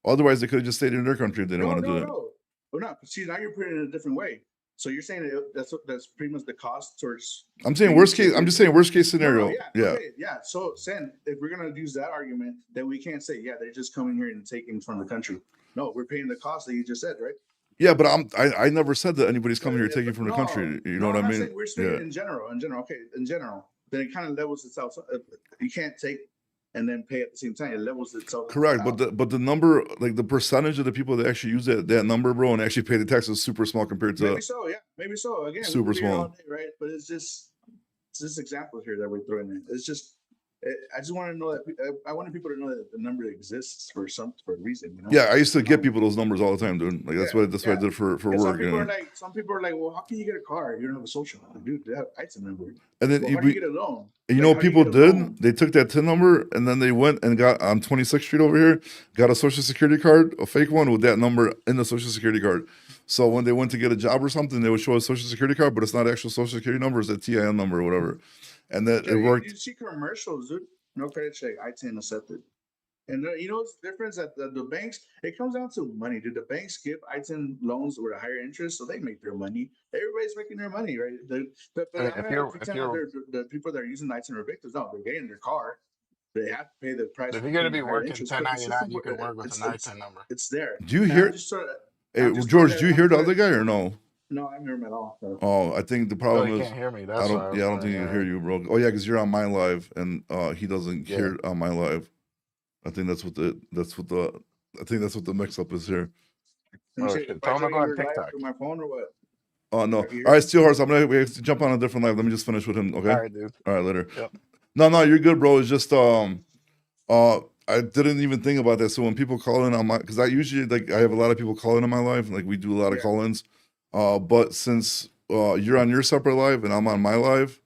Otherwise, they could have just stayed in their country if they didn't want to do that. no. Well, no. See, now you're putting it in a different way. So you're saying that's pretty much the cost towards. I'm saying worst case. I'm just saying worst case scenario. Yeah. Okay, yeah. So, Sen, if we're gonna use that argument, then we can't say, yeah, they're just coming here and taking from the country. No, we're paying the cost that you just said, right? Yeah, but I never said that anybody's coming here taking from the No, country. You know no, what I I'm not mean? saying we're speaking in general. In general, okay, in general, then it kind of levels itself. You can't take and then pay at the same time. It levels itself. Correct, out. but the number, like the percentage of the people that actually use that number, bro, and actually pay the tax is super small compared to maybe so, yeah, maybe so. Again, super we could be here all small. day, right? But it's just examples here that we're throwing in. It's just. I just want to know that I wanted people to know that the number exists for a reason. You know? Yeah, I used to get people those numbers all the time, dude. Like that's Yeah, what I did for And work. some people are like, well, how can you get a car? You don't have a social. Like, dude, they have ITIN number. And then Well, how do you get a loan? and you know what people did? They took that TIN number and then they went and got on 26th Street over here, got a social security card, a fake one with that number in the social security card. So when they went to get a job or something, they would show a social security card, but it's not actual social security number, it's a TIN number or whatever. And that it worked. You see commercials, dude. No credit check, ITIN accepted. And you know what's the difference at the banks? It comes down to money. Did the banks give ITIN loans with a higher interest so they make their money? Everybody's making their money, right? But I'm If not you're pretend that the people that are using ITIN are victims. No, they're getting their car. They have to pay the price if for you're gonna paying be the higher working interest. But the 1099, system, you can work with an ITIN number. it's there. Do you And hear? I'm just sort of, Hey, George, do you hear the other guy or no? No, I don't hear him at all. So. Oh, I think the Oh, problem you is can't hear me. I That's don't. Yeah, I don't think he can hear you, bro. Oh yeah, because you're on my live and he doesn't hear it on my live. I think that's what the I think that's what the mix up is here. Oh shit! Tell him to go on TikTok. Through my phone or what? Oh no! All right, Steelhorse. We have to jump on a different live. Let me just finish with him. Okay. All right, dude. All right, later. Yep. No, you're good, bro. It's just I didn't even think about that. So when people call in on my, because I usually I have a lot of people calling in my live. Like we do a lot of call-ins. But since you're on your separate live and I'm on my live,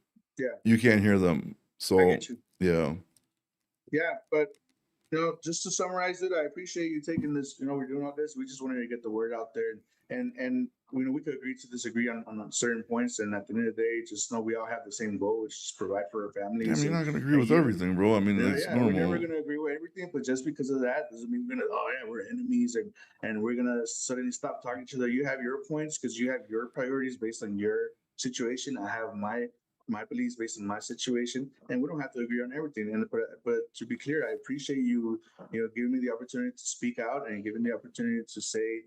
you can't hear them. So I get you. Yeah, but just to summarize it, I appreciate you taking this. We're doing all this. We just wanted to get the word out there, and we could agree to disagree on certain points. And at the end of the day, just know we all have the same goal, which is provide for our families. I mean, you're not gonna agree with everything, bro. I mean, it's normal. We're never gonna agree with everything, but just because of that doesn't mean we're enemies and we're gonna suddenly stop talking to each other. You have your points because you have your priorities based on your situation. I have my beliefs based on my situation, and we don't have to agree on everything. But to be clear, I appreciate you giving me the opportunity to speak out and giving the opportunity to say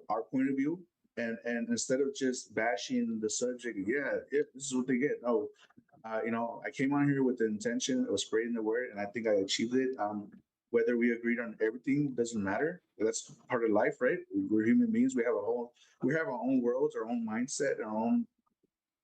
our point of view. And instead of just bashing the subject, this is what they get. No, I came on here with the intention of spreading the word, and I think I achieved it. Whether we agreed on everything doesn't matter. That's part of life, right? We're human beings. We have our own worlds, our own mindset, our own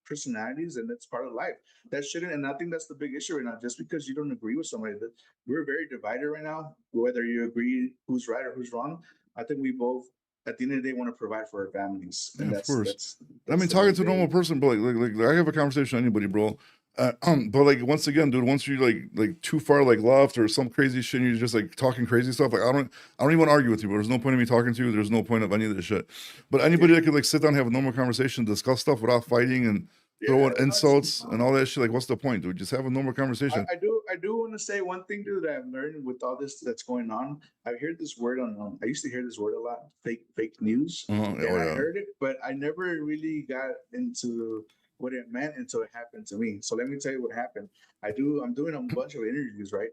personalities, and that's part of life. That shouldn't, and I think that's the big issue right now. Just because you don't agree with somebody, that we're very divided right now. Whether you agree who's right or who's wrong, I think we both, at the end of the day, want to provide for our families. And of course. that's I mean, talking to a normal person, but like I have a conversation with anybody, bro. But like once again, dude, once you like too far left or some crazy shit, and you're just like talking crazy stuff. Like I don't even argue with you, bro. There's no point in me talking to you. There's no point of any of this shit. But anybody that could like sit down, have a normal conversation, discuss stuff without fighting and throwing insults and all that shit. Like, what's the point, dude? Just have a normal conversation. I do want to say one thing, dude, that I've learned with all this that's going on. I've heard this word I used to hear this word a lot, fake news. I heard it, but I never really got into what it meant until it happened to me. So let me tell you what happened. I'm doing a bunch of interviews, right?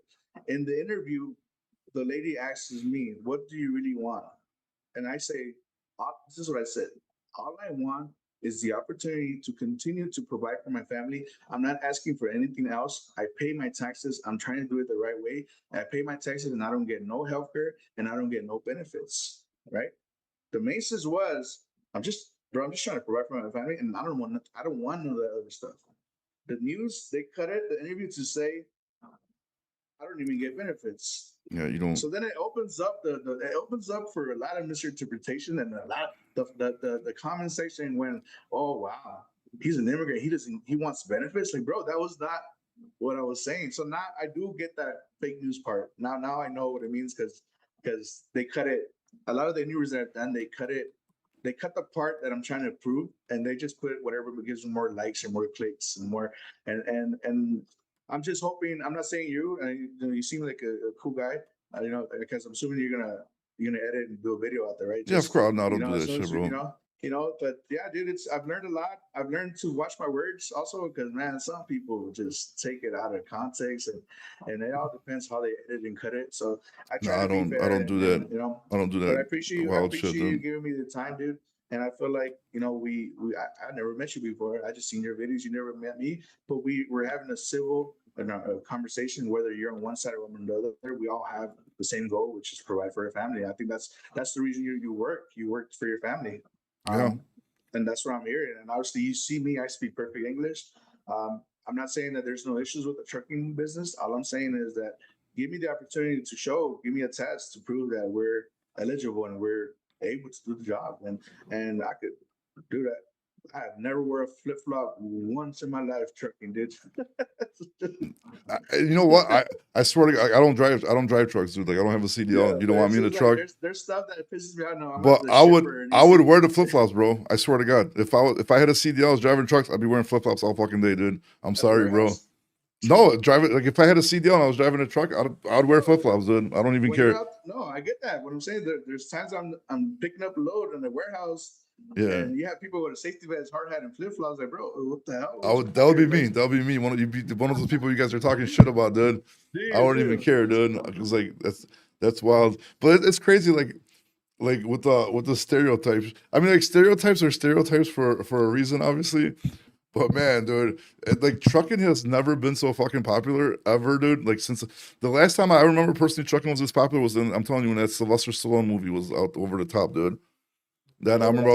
In the interview, the lady asks me, "What do you really want?" And I say, "This is what I said. All I want is the opportunity to continue to provide for my family. I'm not asking for anything else. I pay my taxes. I'm trying to do it the right way. I pay my taxes and I don't get no health care and I don't get no benefits, right?" The message was, I'm just trying to provide for my family, and I don't want none of that other stuff. the news, they cut it, the interview to say, I don't even get benefits. Yeah, you don't. So then it opens up it opens up for a lot of misinterpretation and a lot the comment section when, oh wow, he's an immigrant, he wants benefits. Like, bro, that was not what I was saying. So now I do get that fake news part. Now I know what it means because they cut it. A lot of the news that I've done, they cut the part that I'm trying to prove, and they just put whatever gives them more likes and more clicks and more and I'm just hoping. I'm not saying you seem like a cool guy, because I'm assuming you're gonna edit and do a video out there, right? Yeah, of course. No, I don't do that as soon shit, as bro. but yeah, dude, I've learned a lot. I've learned to watch my words also because, man, some people just take it out of context, and it all depends how they edit and cut it. So I No, try to be fair. I don't do that. I don't do But I that appreciate you. I wild shit, appreciate you dude. giving me the time, dude. And I feel like, I never met you before. I just seen your videos. You never met me, but we're having a civil a conversation, whether you're on one side or on the other. We all have the same goal, which is provide for your family. I think that's the reason you work. You work for your family. Yeah. And that's what I'm hearing. And obviously, you see me, I speak perfect English. I'm not saying that there's no issues with the trucking business. All I'm saying is that give me the opportunity to give me a test to prove that we're eligible and we're able to do the job. And I could do that. I have never wore a flip flop once in my life trucking, dude. You know what? I swear to God, I don't drive trucks, dude. Like, I don't have a CDL. You don't want me in a truck. There's stuff that pisses me off. No, But I would wear the flip flops, bro. I swear to God. If I had a CDL, I was driving trucks, I'd be wearing flip flops all fucking day, dude. I'm sorry, bro. No, driving, like, if I had a CDL and I was driving a truck, I'd wear flip flops, dude. I don't even care. No, I get that. What I'm saying, there's times I'm picking up a load in the warehouse. Yeah. And you have people with a safety vest, hard hat, and flip flops. Like, bro, what the hell? That would be me. That would be me. One of those people you guys are talking shit about, dude. I wouldn't even care, dude. Because, like, that's wild. But it's crazy, like with the stereotypes. I mean, like, stereotypes are stereotypes for a reason, obviously. But man, dude, like, trucking has never been so fucking popular ever, dude. Like, since the last time I remember personally trucking was this popular was I'm telling you, when that Sylvester Stallone movie was out over the top, dude. Then I remember I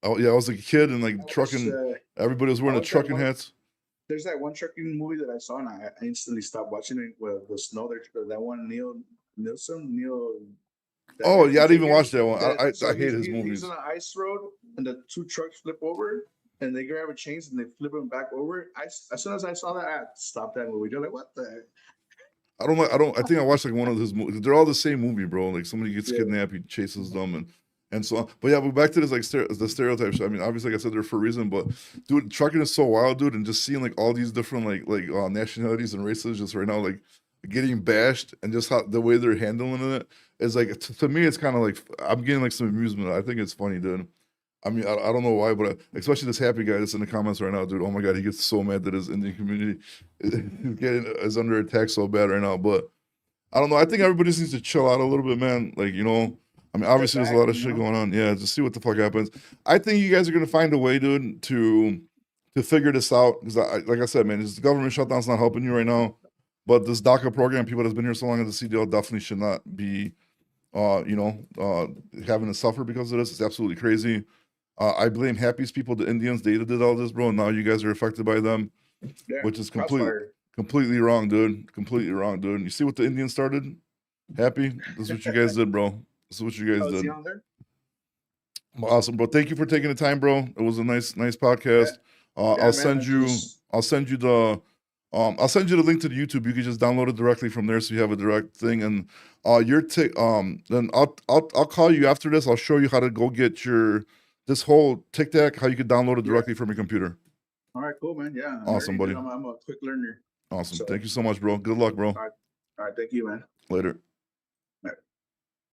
was a kid and, like, trucking. Everybody was wearing the trucking hats. There's that one trucking movie that I saw and I instantly stopped watching it. With the snow, that one Neil. Oh yeah, I didn't even watch that one. I hate his movies. He's on an ice road and the two trucks flip over and they grab a chains and they flip him back over. As soon as I saw that, I stopped that movie. They're like, what the heck? I think I watched, like, one of his movies. They're all the same movie, bro. Like, somebody gets kidnapped, he chases them and so on. But yeah, but back to this, like, the stereotypes. I mean, obviously, like I said, they're for a reason. But dude, trucking is so wild, dude, and just seeing, like, all these different nationalities and races just right now, like, getting bashed, and just how the way they're handling it is, like, to me, it's kind of like I'm getting, like, some amusement. I think it's funny, dude. I mean, I don't know why, but especially this happy guy that's in the comments right now, dude. Oh my God, he gets so mad that his Indian community is under attack so bad right now. But I don't know. I think everybody just needs to chill out a little bit, man. Like, I mean, obviously there's a lot of shit going on. Yeah, just see what the fuck happens. I think you guys are gonna find a way, dude, to figure this out. Because, like I said, man, this government shutdown's not helping you right now. But this DACA program, people that's been here so long as the CDL definitely should not be, having to suffer because of this. It's absolutely crazy. I blame Happy's people, the Indians. They did all this, bro. And now you guys are affected by them, which is completely wrong, dude. Completely wrong, dude. You see what the Indians started? Happy? This is what you guys did, bro. This is what you guys did. Awesome, bro. Thank you for taking the time, bro. It was a nice podcast. I'll send you the link to the YouTube. You can just download it directly from there, so you have a direct thing. And then I'll call you after this. I'll show you how to go get this whole TikTok, how you can download it directly from your computer. All right, cool, man. Yeah. Awesome, buddy. I'm a quick learner. Awesome. Thank you so much, bro. Good luck, bro. All right. Thank you, man. Later.